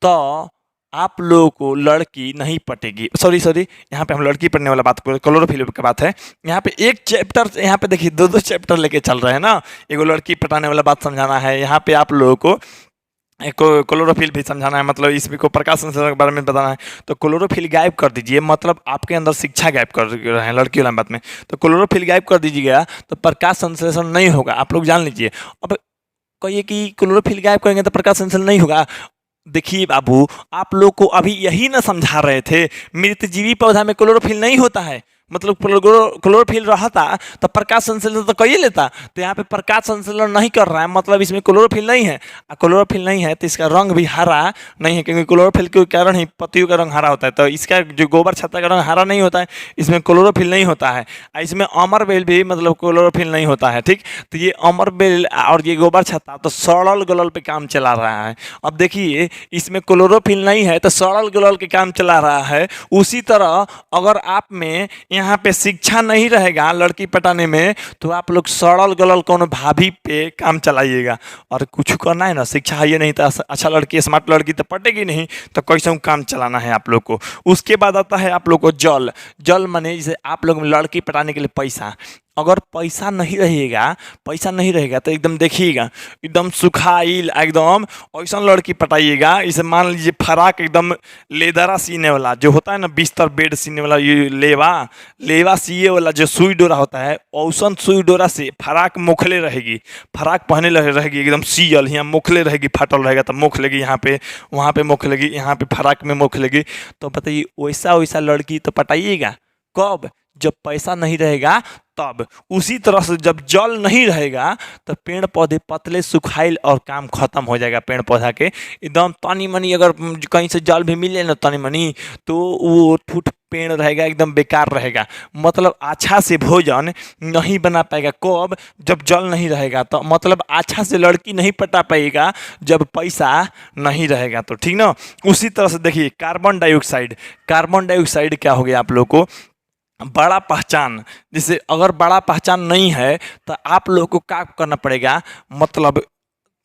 तो आप लोगों को लड़की नहीं पटेगी। सॉरी यहाँ पे हम लड़की पढ़ने वाला बात, क्लोरोफिल की बात है। यहाँ पे एक चैप्टर, यहाँ पे देखिए दो चैप्टर लेके चल रहे हैं ना, एगो लड़की पटाने वाला बात समझाना है, यहाँ पे आप लोगों को क्लोरोफिल भी समझाना है, मतलब इसमें को प्रकाश संश्लेषण के बारे में बताना है। तो क्लोरोफिल गायब कर दीजिए, मतलब आपके अंदर शिक्षा गायब कर रहे हैं लड़की वाला बात में। तो क्लोरोफिल गायब कर दीजिएगा तो प्रकाश संश्लेषण नहीं होगा, आप लोग जान लीजिए। अब कहिए कि क्लोरोफिल गायब करेंगे तो प्रकाश संश्लेषण नहीं होगा। देखिए बाबू, आप लोग को अभी यही ना समझा रहे थे, मृतजीवी पौधा में क्लोरोफिल नहीं होता है, मतलब क्लोरोफिल रहता तो प्रकाश संश्लेषण तो कहिए लेता। तो यहाँ पे प्रकाश संश्लेषण नहीं कर रहा है, मतलब इसमें क्लोरोफिल नहीं है, और क्लोरोफिल नहीं है तो इसका रंग भी हरा नहीं है, क्योंकि क्लोरोफिल के कारण ही पत्तियों का रंग हरा होता है। तो इसका जो गोबर छत्ता का रंग हरा नहीं होता है, इसमें क्लोरोफिल नहीं होता है। इसमें अमर बेल भी मतलब क्लोरोफिल नहीं होता है, ठीक। तो ये अमर बेल और ये गोबर छत्ता तो सड़ल गलल पे काम चला रहा है। अब देखिए इसमें क्लोरोफिल नहीं है तो सड़ल गलल के काम चला रहा है। उसी तरह अगर आप में यहाँ पे शिक्षा नहीं रहेगा लड़की पटाने में, तो आप लोग सड़ल गलल कोनो भाभी पे काम चलाइएगा। और कुछ करना है ना, शिक्षा है ये नहीं तो अच्छा लड़की स्मार्ट लड़की तो पटेगी नहीं, तो कैसे काम चलाना है आप लोग को। उसके बाद आता है आप लोग को जल। जल माने जैसे आप लोग लड़की पटाने के लिए पैसा, अगर पैसा नहीं रहेगा तो एकदम देखिएगा एकदम सुखाइल एकदम ऐसा लड़की पटाइएगा। इसे मान लीजिए फराक एकदम लेदरा सीने वाला जो होता है ना, बिस्तर बेड सीने वाला, ये लेवा सीए वाला जो सुई डोरा होता है, औसन सुई डोरा से फराक मोखले रहेगी, फराक पहने रहेगी एकदम सीयल, यहाँ मोखले रहेगी, फाटल रहेगा तो मोख लेगी यहाँ पे, वहाँ पे मोख लेगी, यहाँ पे फराक में मोख लेगी। तो बताइए वैसा लड़की तो पटाइएगा कब? जब पैसा नहीं रहेगा तब। उसी तरह से जब जल नहीं रहेगा तो पेड़ पौधे पतले सुखाइल और काम खत्म हो जाएगा। पेड़ पौधा के एकदम तनी मनी अगर कहीं से जल भी मिले ना तनी मनी, तो वो ठूठ पेड़ रहेगा, एकदम बेकार रहेगा। मतलब अच्छा से भोजन नहीं बना पाएगा कब? जब जल नहीं रहेगा। तो मतलब अच्छा से लड़की नहीं पटा पाएगा जब पैसा नहीं रहेगा। तो ठीक ना। उसी तरह से देखिए कार्बन डाइऑक्साइड क्या हो गया आप लोग को, बड़ा पहचान। जैसे अगर बड़ा पहचान नहीं है तो आप लोग को क्या करना पड़ेगा, मतलब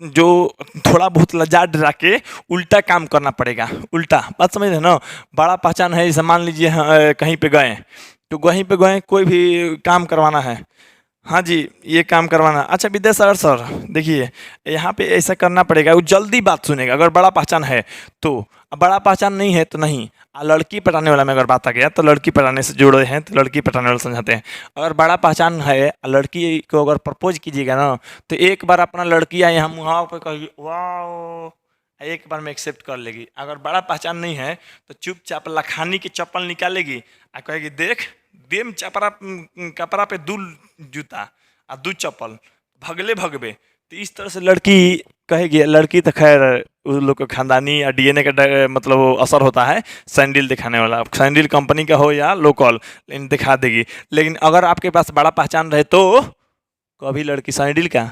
जो थोड़ा बहुत लजा डरा के उल्टा काम करना पड़ेगा। उल्टा बात समझ रहे ना। बड़ा पहचान है, जैसे मान लीजिए कहीं पे गए, तो कहीं पे गए कोई भी काम करवाना है, हाँ जी ये काम करवाना। अच्छा विद्यासागर सर देखिए यहाँ पे ऐसा करना पड़ेगा, वो जल्दी बात सुनेगा अगर बड़ा पहचान है तो। बड़ा पहचान नहीं है तो नहीं। लड़की पटाने वाला में अगर बात आ गया तो लड़की पटाने से जुड़े हैं तो लड़की पटाने वाला समझाते हैं। अगर बड़ा पहचान है, लड़की को अगर प्रपोज कीजिएगा ना, तो एक बार अपना लड़की आए हम मुँह पे कहेगी वाह, एक बार में एक्सेप्ट कर लेगी। अगर बड़ा पहचान नहीं है तो चुपचाप लखानी की चप्पल निकालेगी और कहेगी देख देम कपड़ा पे दू जूता आ दू चप्पल भगबे। तो इस तरह से लड़की कहेगी। लड़की तो खैर उस लोग का खानदानी या डीएनए का मतलब वो असर होता है सैंडल दिखाने वाला, सैंडल कंपनी का हो या लोकल, लेकिन दिखा देगी। लेकिन अगर आपके पास बड़ा पहचान रहे तो कभी लड़की सैंडल का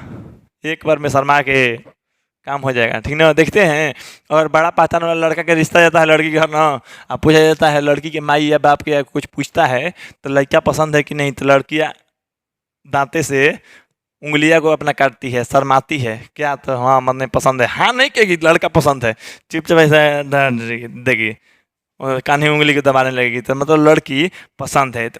एक बार में शर्मा के काम हो जाएगा। ठीक ना। देखते हैं अगर बड़ा पहचान वाला लड़का का रिश्ता जाता है लड़की के घर ना, अब पूछा जाता है लड़की के माई या बाप के कुछ पूछता है तो लड़का पसंद है कि नहीं, तो लड़कियाँ दांते से उंगलियां को अपना काटती है, शर्माती है क्या, तो हाँ मतलब पसंद है, हाँ नहीं कहेगी लड़का पसंद है, चुपचाप ऐसा देगी कान्ही उंगली को दबाने लगेगी, तो मतलब लड़की पसंद है,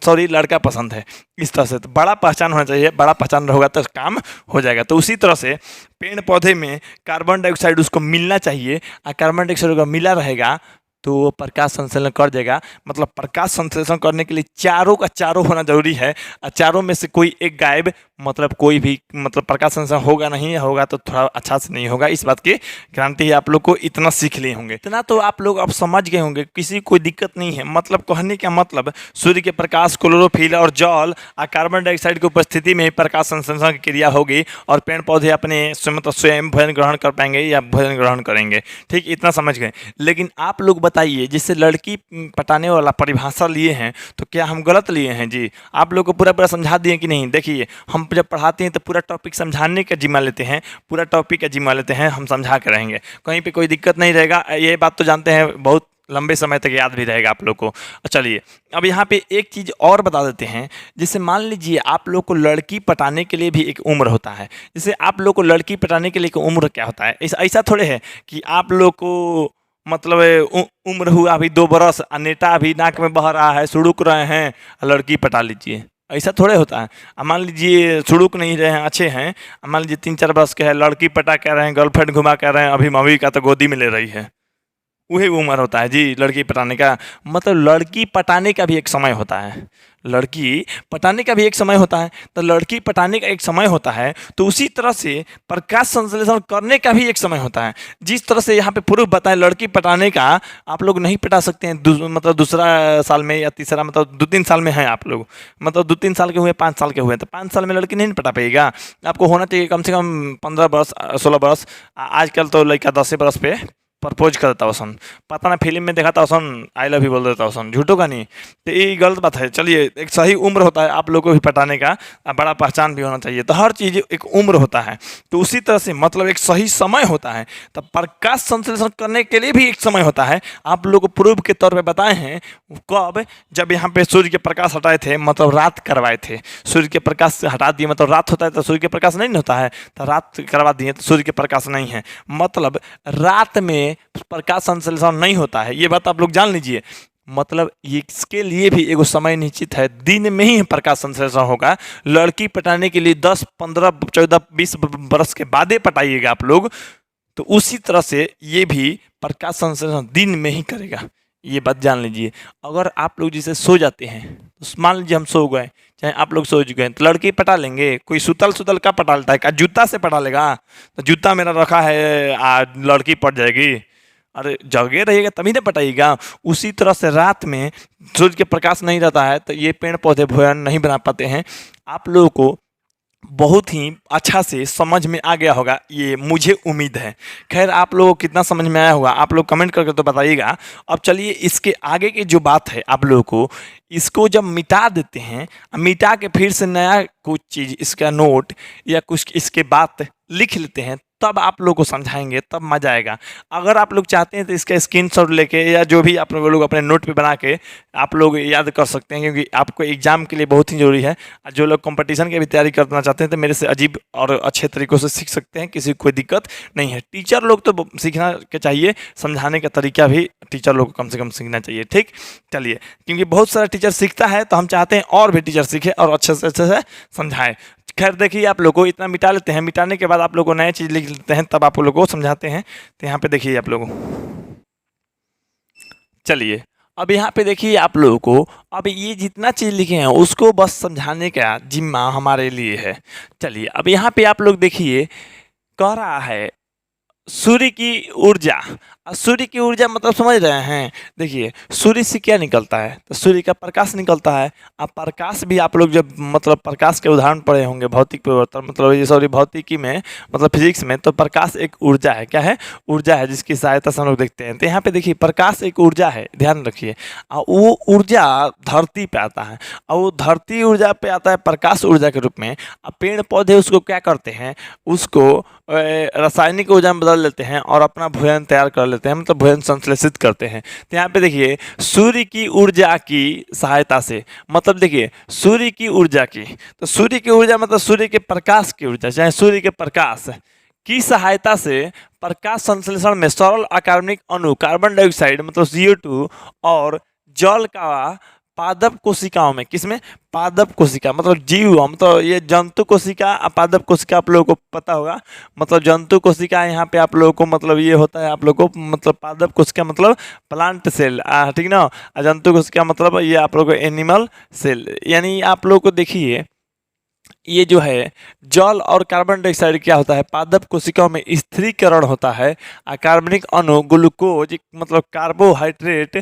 सॉरी लड़का पसंद है। इस तरह से तो बड़ा पहचान होना चाहिए, बड़ा पहचान होगा तो काम हो जाएगा। तो उसी तरह से पेड़ पौधे में कार्बन डाइऑक्साइड उसको मिलना चाहिए, और कार्बन डाइऑक्साइड अगर मिला रहेगा तो वो प्रकाश संश्लेषण कर देगा। मतलब प्रकाश संश्लेषण करने के लिए चारों का चारों होना जरूरी है, और चारों में से कोई एक गायब, मतलब कोई भी मतलब प्रकाश संश्लेषण होगा नहीं, होगा तो थोड़ा अच्छा से नहीं होगा। इस बात की गारंटी है आप लोग को, इतना सीख लिए होंगे, इतना तो आप लोग अब समझ गए होंगे, किसी कोई दिक्कत नहीं है। मतलब कहने का मतलब सूर्य के प्रकाश, क्लोरोफिल और जल और कार्बन डाइऑक्साइड की उपस्थिति में ही प्रकाश संश्लेषण की क्रिया होगी, और पेड़ पौधे अपने मतलब स्वयं भोजन ग्रहण कर पाएंगे या भोजन ग्रहण करेंगे। ठीक, इतना समझ गए। लेकिन आप लोग बताइए, जिससे लड़की पटाने वाला परिभाषा लिए हैं, तो क्या हम गलत लिए हैं जी? आप लोग को पूरा समझा दिए कि नहीं? देखिए हम जब पढ़ाते हैं तो पूरा टॉपिक समझाने का जिम्मा लेते हैं, पूरा टॉपिक का जिम्मा लेते हैं, हम समझा के रहेंगे, कहीं पे कोई दिक्कत नहीं रहेगा। ये बात तो जानते हैं, बहुत लंबे समय तक याद भी रहेगा आप लोग को। चलिए अब यहाँ पे एक चीज़ और बता देते हैं। जैसे मान लीजिए आप लोग को लड़की पटाने के लिए भी एक उम्र होता है। जैसे आप लोग को लड़की पटाने के लिए एक उम्र क्या होता है, ऐसा थोड़े है कि आप लोग को मतलब उम्र हुआ अभी 2 बरस, नेटा अभी नाक में बह रहा है, सुड़ुक रहे हैं, लड़की पटा लीजिए, ऐसा थोड़े होता है। अब मान लीजिए सुड़ुक नहीं रहे हैं, अच्छे हैं, मान लीजिए 3-4 बरस के हैं, लड़की पटा कह रहे हैं, गर्लफ्रेंड घुमा कह रहे हैं, अभी मम्मी का तो गोदी में ले रही है, वही उम्र होता है जी लड़की पटाने का। मतलब लड़की पटाने का भी एक समय होता है, लड़की पटाने का भी एक समय होता है। तो लड़की पटाने का एक समय होता है, तो उसी तरह से प्रकाश संश्लेषण करने का भी एक समय होता है। जिस तरह से यहाँ पे प्रूफ बताएं लड़की पटाने का, आप लोग नहीं पटा सकते हैं मतलब दूसरा साल में या तीसरा, मतलब 2-3 साल में हैं आप लोग, मतलब 2-3 साल के हुए, 5 साल के हुए, तो 5 साल में लड़की नहीं पटा पाएगा। आपको होना चाहिए कम से कम 15 बरस 16 बरस। आजकल तो लड़का 10 बरस पे प्रपोज कर देता सन, पता ना फिल्म में देखा था सन आई लव यू बोल देता सन, झूठो का नहीं। तो ये गलत बात है। चलिए, एक सही उम्र होता है आप लोगों को भी पटाने का, बड़ा पहचान भी होना चाहिए। तो हर चीज़ एक उम्र होता है, तो उसी तरह से मतलब एक सही समय होता है। तो प्रकाश संश्लेषण करने के लिए भी एक समय होता है। आप लोग को प्रूफ के तौर पे बताए हैं कब, जब यहाँ पे सूर्य के प्रकाश हटाए थे, मतलब रात करवाए थे। सूर्य के प्रकाश से हटा दिए मतलब रात होता है, तो सूर्य के प्रकाश नहीं होता है, तो रात करवा दिए तो सूर्य के प्रकाश नहीं है, मतलब रात में प्रकाश संश्लेषण नहीं होता है। ये बात आप लोग जान लीजिए। मतलब ये इसके लिए भी एगो समय निश्चित है, दिन में ही प्रकाश संश्लेषण होगा। लड़की पटाने के लिए 10, 15, 14, 20 बरस के बाद पटाइएगा आप लोग। तो उसी तरह से ये भी प्रकाश संश्लेषण दिन में ही करेगा, ये बात जान लीजिए। अगर आप लोग जैसे सो जाते हैं, तो मान लीजिए हम सो गए, चाहे आप लोग सो चुके हैं, तो लड़की पटा लेंगे। कोई सुतल का पटा लेता है क्या? जूता से पटा लेगा? तो जूता मेरा रखा है, लड़की पट जाएगी। अरे जगे रहिएगा तभी ना पटाइएगा। उसी तरह से रात में सूर्य के प्रकाश नहीं रहता है, तो ये पेड़ पौधे भोजन नहीं बना पाते हैं। आप लोगों को बहुत ही अच्छा से समझ में आ गया होगा, ये मुझे उम्मीद है। खैर, आप लोगों को कितना समझ में आया होगा आप लोग कमेंट करके तो बताइएगा। अब चलिए, इसके आगे की जो बात है, आप लोगों को इसको जब मिटा देते हैं, मिटा के फिर से नया कुछ चीज़, इसका नोट या कुछ इसके बात लिख लेते हैं, तब आप लोग को समझाएंगे, तब मजा आएगा। अगर आप लोग चाहते हैं तो इसका स्क्रीनशॉट लेके या जो भी आप लोग अपने नोट पे बना के आप लोग याद कर सकते हैं, क्योंकि आपको एग्जाम के लिए बहुत ही जरूरी है। जो लोग कंपटीशन की भी तैयारी करना चाहते हैं तो मेरे से अजीब और अच्छे तरीक़ों से सीख सकते हैं, किसी को कोई दिक्कत नहीं है। टीचर लोग तो सीखना के चाहिए, समझाने का तरीका भी टीचर लोग को कम से कम सीखना चाहिए। ठीक, चलिए, क्योंकि बहुत सारा टीचर सीखता है, तो हम चाहते हैं और भी टीचर सीखे और अच्छे से समझाएं। खैर देखिए, आप लोगों को इतना मिटा लेते हैं, मिटाने के बाद आप लोगों को नए चीज़ लिख लेते हैं, तब आप लोगों को समझाते हैं। तो यहाँ पे देखिए आप लोगों, चलिए अब यहाँ पे देखिए आप लोगों को, अब ये जितना चीज़ लिखे हैं उसको बस समझाने का जिम्मा हमारे लिए है। चलिए अब यहाँ पे आप लोग देखिए, कह रहा है सूर्य की ऊर्जा। सूर्य की ऊर्जा मतलब समझ रहे हैं? देखिए, सूर्य से क्या निकलता है? तो सूर्य का प्रकाश निकलता है। अब प्रकाश भी आप लोग जब मतलब प्रकाश के उदाहरण पढ़े होंगे, भौतिक परिवर्तन मतलब ये सॉरी भौतिकी में, मतलब फिजिक्स में, तो प्रकाश एक ऊर्जा है। क्या है? ऊर्जा है, जिसकी सहायता से हम लोग देखते हैं। तो यहाँ पे देखिए, प्रकाश एक ऊर्जा है, ध्यान रखिए। और वो ऊर्जा धरती पे आता है, और वो धरती ऊर्जा पे आता है प्रकाश ऊर्जा के रूप में। अब पेड़ पौधे उसको क्या करते हैं? उसको रासायनिक ऊर्जा में बदल लेते हैं और अपना भोजन तैयार कर लेते हैं, मतलब भोजन संश्लेषित करते हैं। तो यहाँ पे देखिए, सूर्य की ऊर्जा की सहायता से, मतलब देखिए सूर्य की ऊर्जा की, तो सूर्य की ऊर्जा मतलब सूर्य के प्रकाश की ऊर्जा, चाहे सूर्य के प्रकाश की सहायता से प्रकाश संश्लेषण में सरल अकार्बनिक अणु कार्बन डाइऑक्साइड मतलब CO2 और जल का पादप कोशिकाओं में, किसमें? पादप कोशिका मतलब जीव, मतलब ये जंतु कोशिका, पादप कोशिका आप लोगों को पता होगा। मतलब जंतु कोशिका यहाँ पे आप लोगों को मतलब ये होता है, आप लोगों को मतलब पादप कोशिका मतलब प्लांट सेल, ठीक ना। जंतु कोशिका मतलब ये आप लोगों को एनिमल सेल। यानी आप लोगों को देखिए, ये जो है जल और कार्बन डाइऑक्साइड क्या होता है? पादप कोशिकाओं में स्थिरीकरण होता है। कार्बनिक अणु ग्लूकोज मतलब कार्बोहाइड्रेट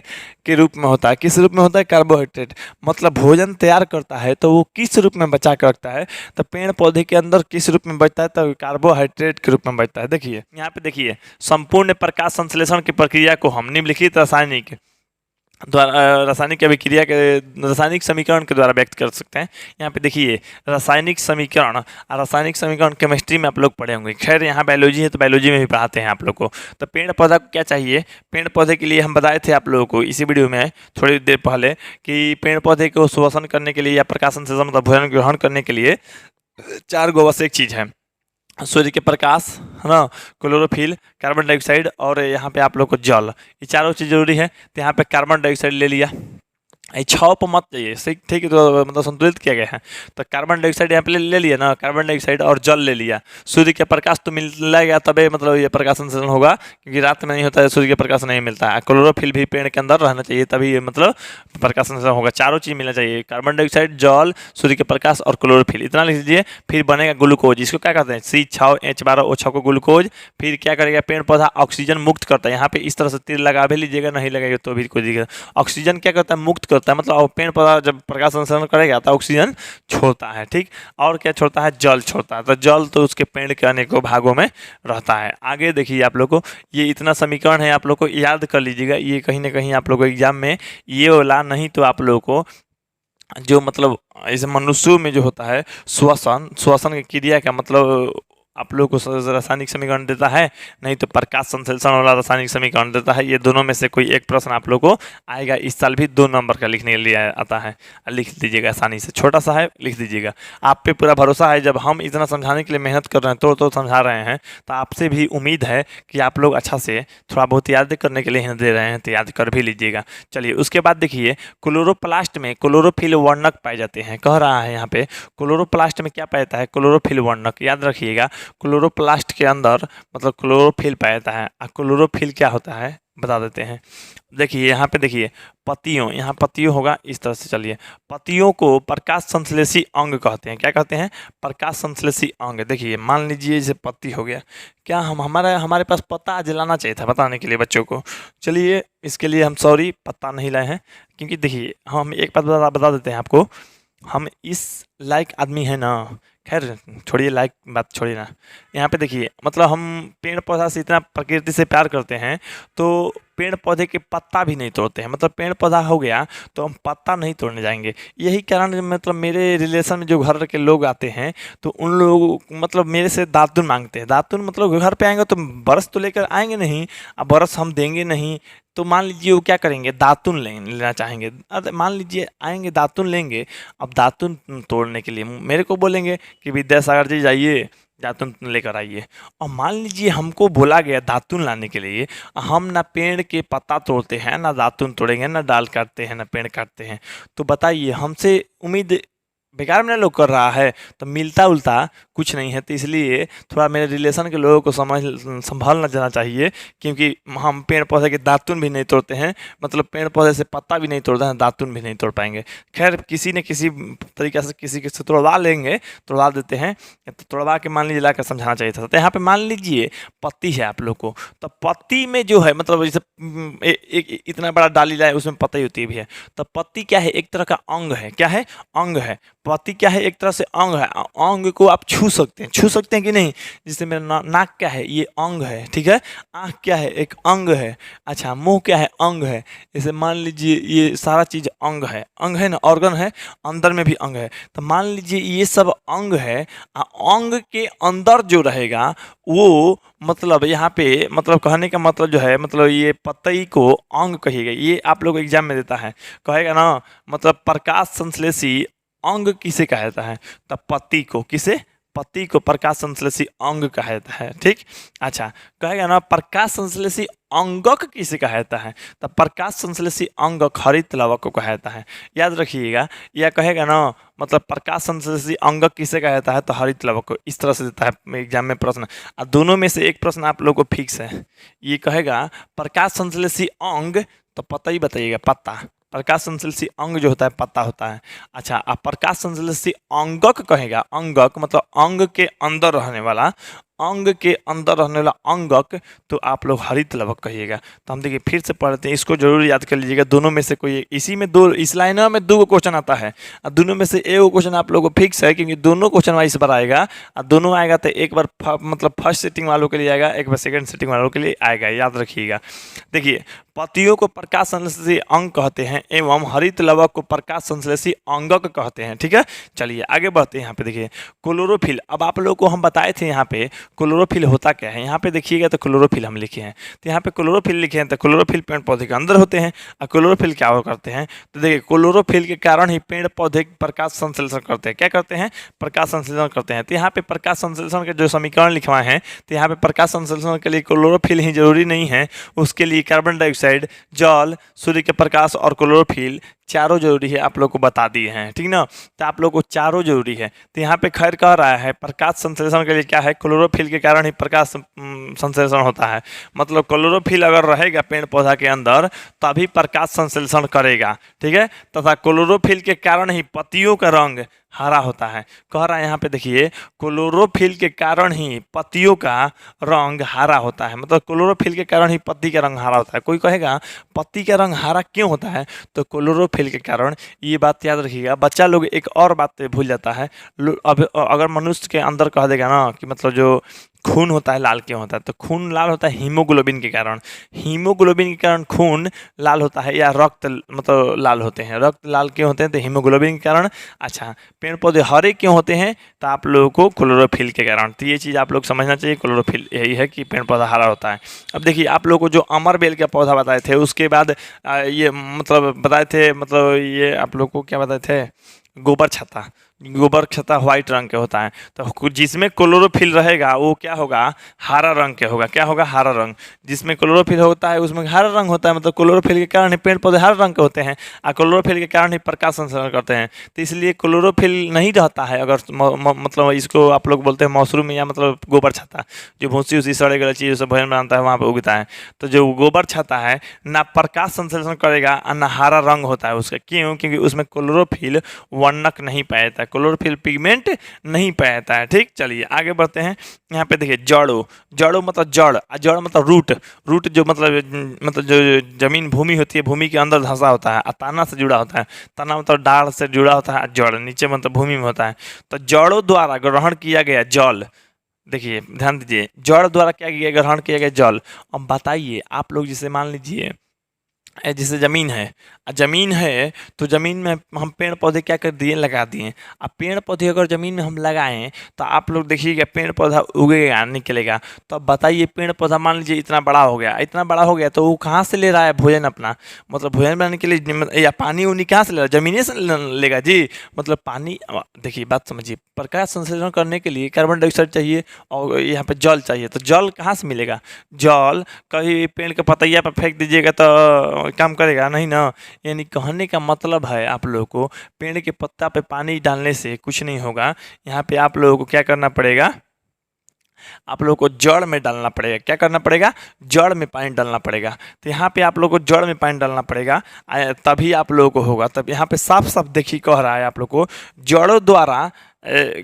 के रूप में होता है। किस रूप में होता है? कार्बोहाइड्रेट। मतलब भोजन तैयार करता है तो वो किस रूप में बचा कर रखता है? तो पेड़ पौधे के अंदर किस रूप में बचता है? तो कार्बोहाइड्रेट के रूप में बचता है। देखिए यहाँ पे देखिए, संपूर्ण प्रकाश संश्लेषण की प्रक्रिया को हम निम्नलिखित रासायनिक द्वारा रासायनिक अभिक्रिया के रासायनिक समीकरण के द्वारा व्यक्त कर सकते हैं। यहाँ पे देखिए, रासायनिक समीकरण, रासायनिक समीकरण केमिस्ट्री में आप लोग पढ़े होंगे। खैर यहाँ बायोलॉजी है तो बायोलॉजी में भी पढ़ाते हैं आप लोग को। तो पेड़ पौधा को क्या चाहिए? पेड़ पौधे के लिए हम बताए थे आप लोगों को इसी वीडियो में थोड़ी देर पहले कि पेड़ पौधे को श्वसन करने के लिए या प्रकाशन से मतलब भोजन ग्रहण करने के लिए 4 गो आवश्यक चीज़ है। सूर्य के प्रकाश, है ना, क्लोरोफिल, कार्बन डाइऑक्साइड और यहाँ पे आप लोग को जल, ये चारों चीज़ जरूरी है। तो यहाँ पे कार्बन डाइऑक्साइड ले लिया, ये 6 पर मत चाहिए, ठीक है, तो मतलब संतुलित किया गया है। तो कार्बन डाइऑक्साइड यहाँ पे ले लिया ना, कार्बन डाइऑक्साइड और जल ले लिया। सूर्य के प्रकाश तो मिलेगा तबे मतलब ये प्रकाश संश्लेषण होगा, क्योंकि रात में नहीं होता है, सूर्य के प्रकाश नहीं मिलता है। क्लोरोफिल भी पेड़ के अंदर रहना चाहिए, तभी मतलब प्रकाश संश्लेषण होगा। चारों चीज़ मिलना चाहिए, कार्बन डाइऑक्साइड, जल, सूर्य के प्रकाश और क्लोरोफिल। इतना लिख लीजिए। फिर बनेगा ग्लूकोज, इसको क्या कहते हैं? C6H12O6 को ग्लूकोज। फिर क्या करेगा? पेड़ पौधा ऑक्सीजन मुक्त करता है। यहाँ पे इस तरह से तीर लगा भी लीजिएगा, नहीं लगेगा तो भी कोई दिक्कत। ऑक्सीजन क्या करता है? मुक्त करता करता है, मतलब पेड़ पौधा जब प्रकाश संश्लेषण करेगा तो ऑक्सीजन छोड़ता है, ठीक। और क्या छोड़ता है, जल छोड़ता है। तो जल तो उसके पेड़ के अनेकों भागों में रहता है। आगे देखिए आप लोग को ये इतना समीकरण है, आप लोग को याद कर लीजिएगा, ये कहीं ना कहीं आप लोग को एग्जाम में ये वाला नहीं तो आप लोग को जो मतलब ऐसे मनुष्यों में जो होता है श्वसन, श्वसन की क्रिया का मतलब आप लोग को रासायनिक समीकरण देता है, नहीं तो प्रकाश संश्लेषण वाला रासायनिक समीकरण देता है। ये दोनों में से कोई एक प्रश्न आप लोग को आएगा, इस साल भी 2 नंबर का लिखने के लिए आता है। लिख दीजिएगा आसानी से, छोटा सा है, लिख दीजिएगा। आप पे पूरा भरोसा है, जब हम इतना समझाने के लिए मेहनत कर रहे हैं तो समझा रहे हैं, तो आपसे भी उम्मीद है कि आप लोग अच्छा से थोड़ा बहुत याद करने के लिए दे रहे हैं, तो याद कर भी लीजिएगा। चलिए उसके बाद देखिए क्लोरोप्लास्ट में क्लोरोफिल वर्णक पाए जाते हैं। कह रहा है यहाँ पे क्लोरोप्लास्ट में क्या पाता है, क्लोरोफिल वर्णक। याद रखिएगा क्लोरोप्लास्ट के अंदर मतलब क्लोरोफिल पाता है। क्लोरोफिल क्या होता है बता देते हैं। देखिए यहाँ पे देखिए पत्तियों, यहाँ पत्तियों होगा इस तरह से। चलिए पत्तियों को प्रकाश संश्लेषी अंग कहते हैं। क्या कहते हैं, प्रकाश संश्लेषी अंग। देखिए मान लीजिए जैसे पत्ती हो गया, क्या हम हमारे पास पत्ता आज लाना चाहिए था बताने के लिए बच्चों को। चलिए इसके लिए हम सॉरी पत्ता नहीं लाए हैं, क्योंकि देखिए हम एक बात बता देते हैं आपको, हम इस लायक आदमी है ना। खैर छोड़िए लायक बात छोड़िए ना। यहाँ पे देखिए मतलब हम पेड़ पौधा से इतना प्रकृति से प्यार करते हैं तो पेड़ पौधे के पत्ता भी नहीं तोड़ते हैं। मतलब पेड़ पौधा हो गया तो हम पत्ता नहीं तोड़ने जाएंगे। यही कारण मतलब मेरे रिलेशन में जो घर के लोग आते हैं तो उन लोग मतलब मेरे से दातुन मांगते हैं। दातुन मतलब घर पे आएंगे तो बरस तो लेकर आएंगे नहीं, अब बरस हम देंगे नहीं, तो मान लीजिए वो क्या करेंगे, दातुन लेना चाहेंगे। मान लीजिए आएंगे दातुन लेंगे, अब दातुन तोड़ने के लिए मेरे को बोलेंगे कि विद्यासागर जी जाइए दातुन लेकर आइए। और मान लीजिए हमको बोला गया दातुन लाने के लिए, हम ना पेड़ के पत्ता तोड़ते हैं, ना दातुन तोड़ेंगे, ना डाल काटते हैं, ना पेड़ काटते हैं, तो बताइए हमसे उम्मीद बेकार में लोग कर रहा है, तो मिलता उलता कुछ नहीं है। तो इसलिए थोड़ा मेरे रिलेशन के लोगों को संभालना जाना चाहिए, क्योंकि हम पेड़ पौधे के दातुन भी नहीं तोड़ते हैं, मतलब पेड़ पौधे से पत्ता भी नहीं तोड़ते हैं, दातुन भी नहीं तोड़ पाएंगे। खैर किसी न किसी तरीके से किसी से तोड़वा लेंगे, तोड़वा देते हैं, तो तोड़वा के मान लीजिए लाकर समझाना चाहिए था। तो यहाँ पे मान लीजिए पत्ती है आप लोग को, तो पत्ती में जो है मतलब जैसे एक इतना बड़ा डाली लाए उसमें पत्ती होती भी है, तो पत्ती क्या है, एक तरह का अंग है। क्या है, अंग है। पत्ती क्या है, एक तरह से अंग है। अंग को आप छू सकते हैं कि नहीं। जैसे मेरा नाक क्या है, ये अंग है, ठीक है। आँख क्या है, एक अंग है। अच्छा मुंह क्या है, अंग है। जैसे मान लीजिए ये सारा चीज अंग है ना, ऑर्गन है, अंदर में भी अंग है। तो मान लीजिए ये सब अंग है, अंग के अंदर जो रहेगा वो मतलब यहाँ पे मतलब कहने का मतलब जो है मतलब ये पत्ती को अंग कहिएगा। ये आप लोग एग्जाम में देता है, कहेगा ना मतलब प्रकाश संश्लेषी अंग किसे कहा जाता है, तब पत्ती को, किसे, पत्ती को प्रकाश संश्लेषी अंग कहा जाता है, ठीक। अच्छा कहेगा ना प्रकाश संश्लेषी अंगक किसे कहा जाता है, तब प्रकाश संश्लेषी अंगक हरित लवक को कहा जाता है। याद रखिएगा, या कहेगा ना मतलब प्रकाश संश्लेषी अंगक किसे कहा जाता है, तो हरित लवक को। इस तरह से देता है एग्जाम में प्रश्न। दोनों में से एक प्रश्न आप लोग को फिक्स है, ये कहेगा प्रकाश संश्लेषी अंग, तो पता ही बताइएगा, पत्ता। प्रकाश संश्लेषी अंग जो होता है पत्ता होता है। अच्छा आप प्रकाश संश्लेषी अंगक कहेगा, अंगक मतलब अंग के अंदर रहने वाला, अंग के अंदर रहने वाला अंगक, तो आप लोग हरित लवक कहिएगा। तो हम देखिए फिर से पढ़ते हैं, इसको जरूर याद कर लीजिएगा। दोनों में से कोई, इसी में दो, इस लाइनर में 2 क्वेश्चन आता है, और दोनों में से एक क्वेश्चन आप लोगों को फिक्स है, क्योंकि दोनों क्वेश्चन इस बार आएगा। और दोनों आएगा तो एक बार मतलब फर्स्ट सेटिंग वालों के लिए आएगा, एक बार सेकंड सेटिंग वालों के लिए आएगा, याद रखिएगा। देखिए पत्तियों को प्रकाश संश्लेषी अंग कहते हैं एवं हरित लवक को प्रकाश संश्लेषी अंगक कहते हैं, ठीक है। चलिए आगे बढ़ते हैं। यहाँ पे देखिए क्लोरोफिल, अब आप लोगों को हम बताए थे यहाँ पे क्लोरोफिल होता क्या है। यहाँ पे देखिएगा तो क्लोरोफिल हम लिखे हैं, तो यहाँ पे क्लोरोफिल लिखे हैं, तो क्लोरोफिल पेड़ पौधे के अंदर होते हैं। और क्लोरोफिल क्या करते हैं, तो देखिए क्लोरोफिल के कारण ही पेड़ पौधे प्रकाश संश्लेषण करते हैं। क्या करते हैं, प्रकाश संश्लेषण करते हैं। तो यहाँ पे प्रकाश संश्लेषण के जो समीकरण लिखवाए हैं, तो यहाँ पे प्रकाश संश्लेषण के लिए क्लोरोफिल ही जरूरी नहीं है, उसके लिए कार्बन डाइऑक्साइड, जल, सूर्य के प्रकाश और क्लोरोफिल चारों जरूरी है, आप लोग को बता दिए हैं, ठीक ना। तो आप लोग को चारों जरूरी है। तो यहाँ पे खैर कह रहा है प्रकाश संश्लेषण के लिए क्या है, क्लोरोफिल के कारण ही प्रकाश संश्लेषण होता है। मतलब क्लोरोफिल अगर रहेगा पेड़ पौधा के अंदर तभी प्रकाश संश्लेषण करेगा, ठीक है। तथा क्लोरोफिल के कारण ही पत्तियों का रंग हरा होता है। कह रहा है यहाँ पे देखिए, क्लोरोफिल के कारण ही पत्तियों का रंग हरा होता है। मतलब क्लोरोफिल के कारण ही पत्ती का रंग हरा होता है। कोई कहेगा पत्ती का रंग हरा क्यों होता है, तो क्लोरोफिल के कारण। ये बात याद रखिएगा। बच्चा लोग एक और बात भूल जाता है। अब अगर मनुष्य के अंदर कह देगा ना कि मतलब जो खून होता है लाल क्यों होता है, तो खून लाल होता है हीमोग्लोबिन के कारण। हीमोग्लोबिन के कारण खून लाल होता है, या रक्त मतलब लाल होते हैं। रक्त लाल क्यों होते हैं, तो हीमोग्लोबिन के कारण। अच्छा, पेड़ पौधे हरे क्यों होते हैं, तो आप लोगों को क्लोरोफिल के कारण। तो ये चीज़ आप लोग समझना चाहिए, क्लोरोफिल यही है कि पेड़ पौधा हरा होता है। अब देखिए, आप लोगों को जो अमर बेल का पौधा बताए थे, उसके बाद ये मतलब बताए थे, मतलब ये आप लोग को क्या बताए थे, गोबर छत्ता। गोबर छत्ता व्हाइट रंग के होता है, तो जिसमें क्लोरोफिल रहेगा वो क्या होगा, हरा रंग के होगा। क्या होगा, हरा रंग। जिसमें क्लोरोफिल होता है उसमें हरा रंग होता है। मतलब क्लोरोफिल के कारण ही पेड़ पौधे हरे रंग के होते हैं, और क्लोरोफिल के कारण ही प्रकाश संश्लेषण करते हैं। तो इसलिए क्लोरोफिल नहीं रहता है अगर मतलब इसको आप लोग बोलते हैं मशरूम, या मतलब गोबर छत्ता, जो भूसी उसी सड़े गले चीज़ से भोजन बनाता है वहाँ पर उगता है। तो जो गोबर छत्ता है ना प्रकाश संश्लेषण करेगा और ना हरा रंग होता है उसका। क्यों, क्योंकि उसमें क्लोरोफिल वर्णक नहीं पाया, क्लोरोफिल पिगमेंट नहीं पाता है। ठीक, चलिए आगे बढ़ते हैं। यहाँ पे देखिए, जड़ों। जड़ों मतलब जड़, और जड़ मतलब रूट। रूट जो मतलब जो जमीन भूमि होती है, भूमि के अंदर धंसा होता है, और तना से जुड़ा होता है। तना मतलब डाल से जुड़ा होता है, जड़ नीचे मतलब भूमि में होता है। तो जड़ों द्वारा ग्रहण किया गया जल, देखिए ध्यान दीजिए, जड़ द्वारा क्या किया, ग्रहण किया गया जल। अब बताइए आप लोग, जिसे मान लीजिए जैसे ज़मीन है, ज़मीन है तो ज़मीन में हम पेड़ पौधे क्या कर दिए, लगा दिए। अब पेड़ पौधे अगर ज़मीन में हम लगाएं तो आप लोग देखिएगा पेड़ पौधा उगेगा, निकलेगा। तो अब बताइए, पेड़ पौधा मान लीजिए इतना बड़ा हो गया, इतना बड़ा हो गया, तो वो कहाँ से ले रहा है भोजन अपना, मतलब भोजन बनाने के लिए, या पानी उनी कहाँ से ले रहा है, ज़मीन से लेगा जी। मतलब पानी, देखिए बात समझिए, प्रकाश संश्लेषण करने के लिए कार्बन डाइऑक्साइड चाहिए, और यहाँ पे जल चाहिए। तो जल कहाँ से मिलेगा, जल कहीं पेड़ के पतैया पर फेंक दीजिएगा तो काम करेगा नहीं ना। यानी कहने का मतलब है आप लोगों को, पेड़ के पत्ता पे पानी डालने से कुछ नहीं होगा। यहाँ पे आप लोगों को क्या करना पड़ेगा, आप लोगों को जड़ में डालना पड़ेगा। क्या करना पड़ेगा, जड़ में पानी डालना पड़ेगा। तो यहाँ पे आप लोगों को जड़ में पानी डालना पड़ेगा, तभी आप लोगों को होगा। तब यहाँ पे साफ साफ देखिए कह रहा है आप लोग को, जड़ों द्वारा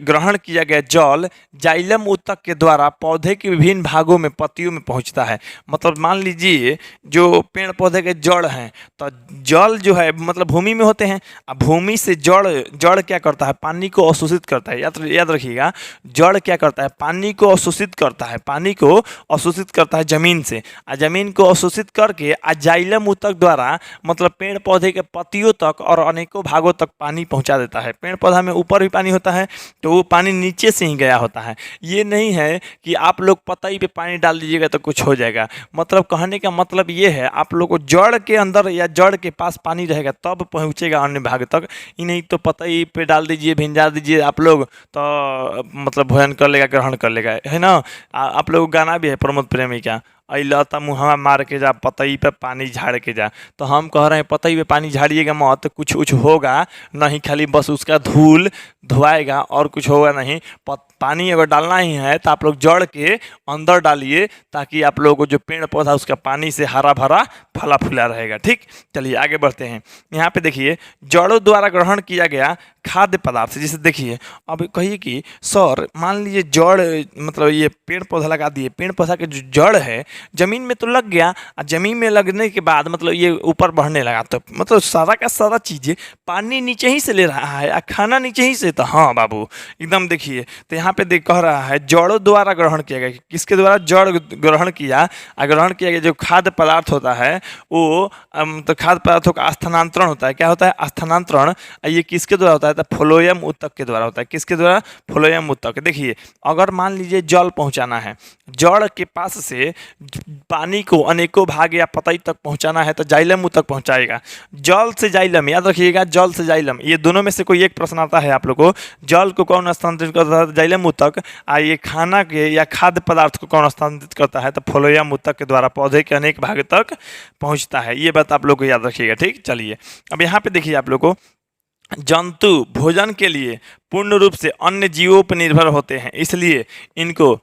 ग्रहण किया गया जल जाइलम ऊतक के द्वारा पौधे के विभिन्न भागों में, पत्तियों में पहुंचता है। मतलब मान लीजिए जो पेड़ पौधे के जड़ हैं, तो जल जो है मतलब भूमि में होते हैं। अब भूमि से जड़, जड़ क्या करता है, पानी को अवशोषित करता है। याद रखिएगा, जड़ क्या करता है, पानी को अवशोषित करता है। पानी को अवशोषित करता है जमीन से, और जमीन को अवशोषित करके जाइलम ऊतक द्वारा मतलब पेड़ पौधे के पत्तियों तक और अनेकों भागों तक पानी पहुंचा देता है। पेड़ पौधा में ऊपर भी पानी होता है, तो वो पानी नीचे से ही गया होता है। ये नहीं है कि आप लोग पतई पे पानी डाल दीजिएगा तो कुछ हो जाएगा। मतलब कहने का मतलब ये है, आप लोग को जड़ के अंदर या जड़ के पास पानी रहेगा तब पहुंचेगा अन्य भाग तक। ही नहीं तो पतई पे डाल दीजिए, भिंजा दीजिए आप लोग, तो मतलब भोजन कर लेगा, ग्रहण कर लेगा, है ना। आप लोग गाना भी है प्रमोद प्रेमी का, अला त मुहवा मार के जा, पतई पे पानी झाड़ के जा। तो हम कह रहे हैं पतई पे पानी झाड़िएगा मत, कुछ कुछ होगा नहीं, खाली बस उसका धूल धुआएगा और कुछ होगा नहीं। पानी अगर डालना ही है तो आप लोग जड़ के अंदर डालिए, ताकि आप लोगों को जो पेड़ पौधा उसका पानी से हरा भरा फला फूला रहेगा। ठीक, चलिए आगे बढ़ते हैं। यहाँ पे देखिए, जड़ों द्वारा ग्रहण किया गया खाद्य पदार्थ। जैसे देखिए, अब कहिए कि सर मान लीजिए जड़ मतलब ये पेड़ पौधा लगा दिए, पेड़ पौधा के जो जड़ है जमीन में तो लग गया, और जमीन में लगने के बाद मतलब ये ऊपर बढ़ने लगा, तो मतलब सारा का सारा चीज़ें पानी नीचे ही से ले रहा है, और खाना नीचे ही से। तो हाँ बाबू एकदम देखिए, तो यहाँ पे देख कह रहा है जड़ों द्वारा ग्रहण किया गया। किसके द्वारा, जड़ ग्रहण किया, ग्रहण किया गया जो खाद्य पदार्थ होता है वो तो खाद्य पदार्थों का स्थानांतरण होता है। क्या होता है, स्थानांतरण। ये किसके द्वारा होता है, तो फ्लोएम ऊतक के द्वारा होता है। किसके द्वारा, फ्लोएम ऊतक। देखिए, अगर मान लीजिए जल पहुंचाना है, जड़ के पास से पानी को अनेकों भाग या पतई तक पहुंचाना है, तो जाइलम ऊतक पहुंचाएगा। जल से जाइलम, याद रखिएगा, जल से जाइलम, ये दोनों में से कोई एक प्रश्न आता है आप लोग को। जल को कौन स्थानांतरित करता है, जाइलम ऊतक। ये खाना के या खाद्य पदार्थ को कौन स्थानांतरित करता है, तो फ्लोएम ऊतक के द्वारा पौधे के अनेक भाग तक पहुंचता है। ये बात आप लोग को याद रखिएगा। ठीक, चलिए अब यहाँ पे देखिए आप लोग को, जंतु भोजन के लिए पूर्ण रूप से अन्य जीवों पर निर्भर होते हैं, इसलिए इनको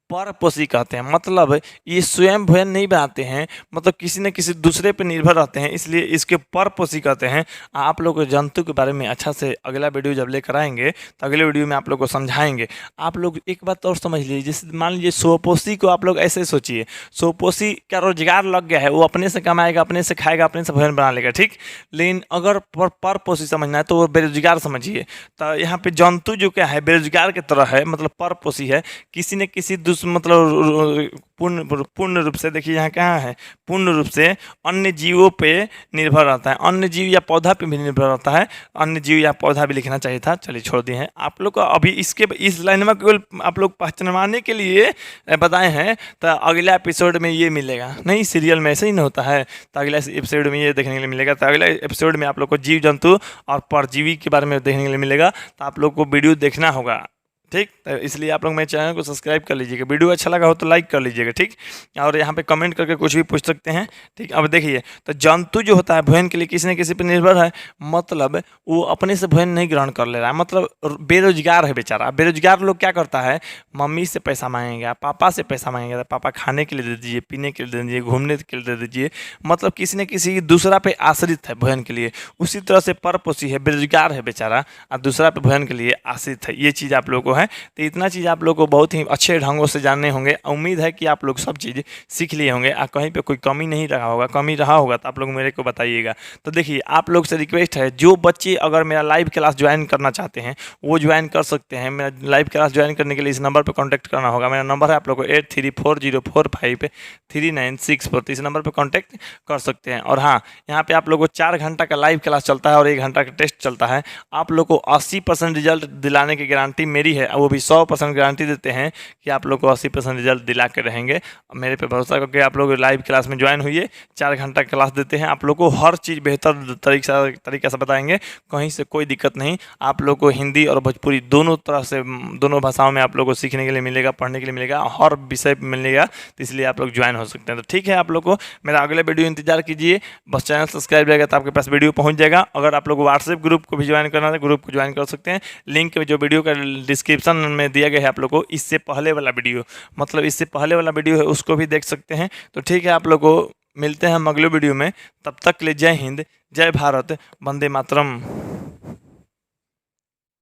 परपोषी कहते हैं। मतलब ये स्वयं भोजन नहीं बनाते हैं, मतलब किसी न किसी दूसरे पर निर्भर रहते हैं, इसलिए इसके परपोषी कहते हैं। आप लोग को जंतु के बारे में अच्छा से अगला वीडियो जब लेकर आएंगे तो अगले वीडियो में आप लोग को समझाएंगे। आप लोग एक बात और समझ लीजिए, जैसे मान लीजिए स्वपोषी को आप लोग ऐसे सोचिए, स्वपोषी का रोजगार लग गया है, वो अपने से कमाएगा, अपने से खाएगा, अपने से भोजन बना लेगा, ठीक। लेकिन अगर परपोषी समझना है तो वो बेरोजगार समझिए। तो यहाँ पे जंतु जो क्या है बेरोजगार की तरह है, मतलब परपोषी है, किसी न किसी मतलब पूर्ण रूप से, देखिए यहाँ कहाँ है, पूर्ण रूप से अन्य जीवों पे निर्भर रहता है, अन्य जीव या पौधा पे भी निर्भर रहता है। अन्य जीव या पौधा भी लिखना चाहिए था, चलिए छोड़ दिए हैं। आप लोग को अभी इसके इस लाइन में केवल आप लोग पहचानवाने के लिए बताए हैं, तो अगला एपिसोड में ये मिलेगा नहीं, सीरियल में ऐसे ही नहीं होता है। तो अगला एपिसोड में ये देखने के लिए मिलेगा, तो अगला एपिसोड में आप लोग को जीव जंतु और परजीवी के बारे में देखने के लिए मिलेगा। तो आप लोग को वीडियो देखना होगा, ठीक। तो इसलिए आप लोग मेरे चैनल को सब्सक्राइब कर लीजिएगा, वीडियो अच्छा लगा हो तो लाइक कर लीजिएगा, ठीक। और यहाँ पे कमेंट करके कुछ भी पूछ सकते हैं, ठीक। अब देखिए, तो जंतु जो होता है भोजन के लिए किसी न किसी पर निर्भर है, मतलब वो अपने से भोजन नहीं ग्रहण कर ले रहा है, मतलब बेरोजगार है बेचारा। बेरोजगार लोग क्या करता है, मम्मी से पैसा मांगेगा, पापा से पैसा मांगेगा, पापा खाने के लिए दे दीजिए, पीने के लिए दे दीजिए, घूमने के लिए दे दीजिए, मतलब किसी न किसी दूसरा पे आश्रित है भोजन के लिए। उसी तरह से परपोषी है, बेरोजगार है बेचारा और दूसरा पे भोजन के लिए आश्रित है। ये चीज़ आप लोग को है। तो इतना चीज़ आप लोग को बहुत ही अच्छे ढंगों से जानने होंगे। उम्मीद है कि आप लोग सब चीज़ सीख लिए होंगे और कहीं पे कोई कमी नहीं रहा होगा, कमी रहा होगा तो आप लोग मेरे को बताइएगा। तो देखिए, आप लोग से रिक्वेस्ट है, जो बच्चे अगर मेरा लाइव क्लास ज्वाइन करना चाहते हैं वो ज्वाइन कर सकते हैं। मेरा लाइव क्लास ज्वाइन करने के लिए इस नंबर पर कॉन्टैक्ट करना होगा। मेरा नंबर है आप लोग को 8340453964, तो इस नंबर पर कॉन्टैक्ट कर सकते हैं। और हाँ, यहाँ पे आप लोग को 4 घंटा का लाइव क्लास चलता है और 1 घंटा का टेस्ट चलता है। आप लोग को 80% रिजल्ट दिलाने की गारंटी मेरी है, वो भी 100% गारंटी देते हैं कि आप लोग को 80% रिजल्ट दिला के रहेंगे। मेरे पे भरोसा करके आप लोग लाइव क्लास में ज्वाइन हुई, 4 घंटा क्लास देते हैं। आप लोग को हर चीज़ बेहतर तरीके से बताएंगे, कहीं से कोई दिक्कत नहीं। आप लोग को हिंदी और भोजपुरी दोनों तरह से, दोनों भाषाओं में आप लोग को सीखने के लिए मिलेगा, पढ़ने के लिए मिलेगा, हर विषय मिलेगा। तो इसलिए आप लोग ज्वाइन हो सकते हैं। तो ठीक है, आप लोग को मेरा अगले वीडियो इंतजार कीजिए, बस चैनल सब्सक्राइब रहेगा तो आपके पास वीडियो पहुँच जाएगा। अगर आप लोग व्हाट्सएप ग्रुप को भी ज्वाइन करना है, ग्रुप को ज्वाइन कर सकते हैं। लिंक जो वीडियो का डिस्क्रिप्शन में दिया गया है, आप लोग को इससे पहले वाला वीडियो, मतलब इससे पहले वाला वीडियो है, उसको भी देख सकते हैं। तो ठीक है, आप लोग को मिलते हैं हम अगले वीडियो में। तब तक के लिए जय हिंद, जय भारत, वंदे मातरम।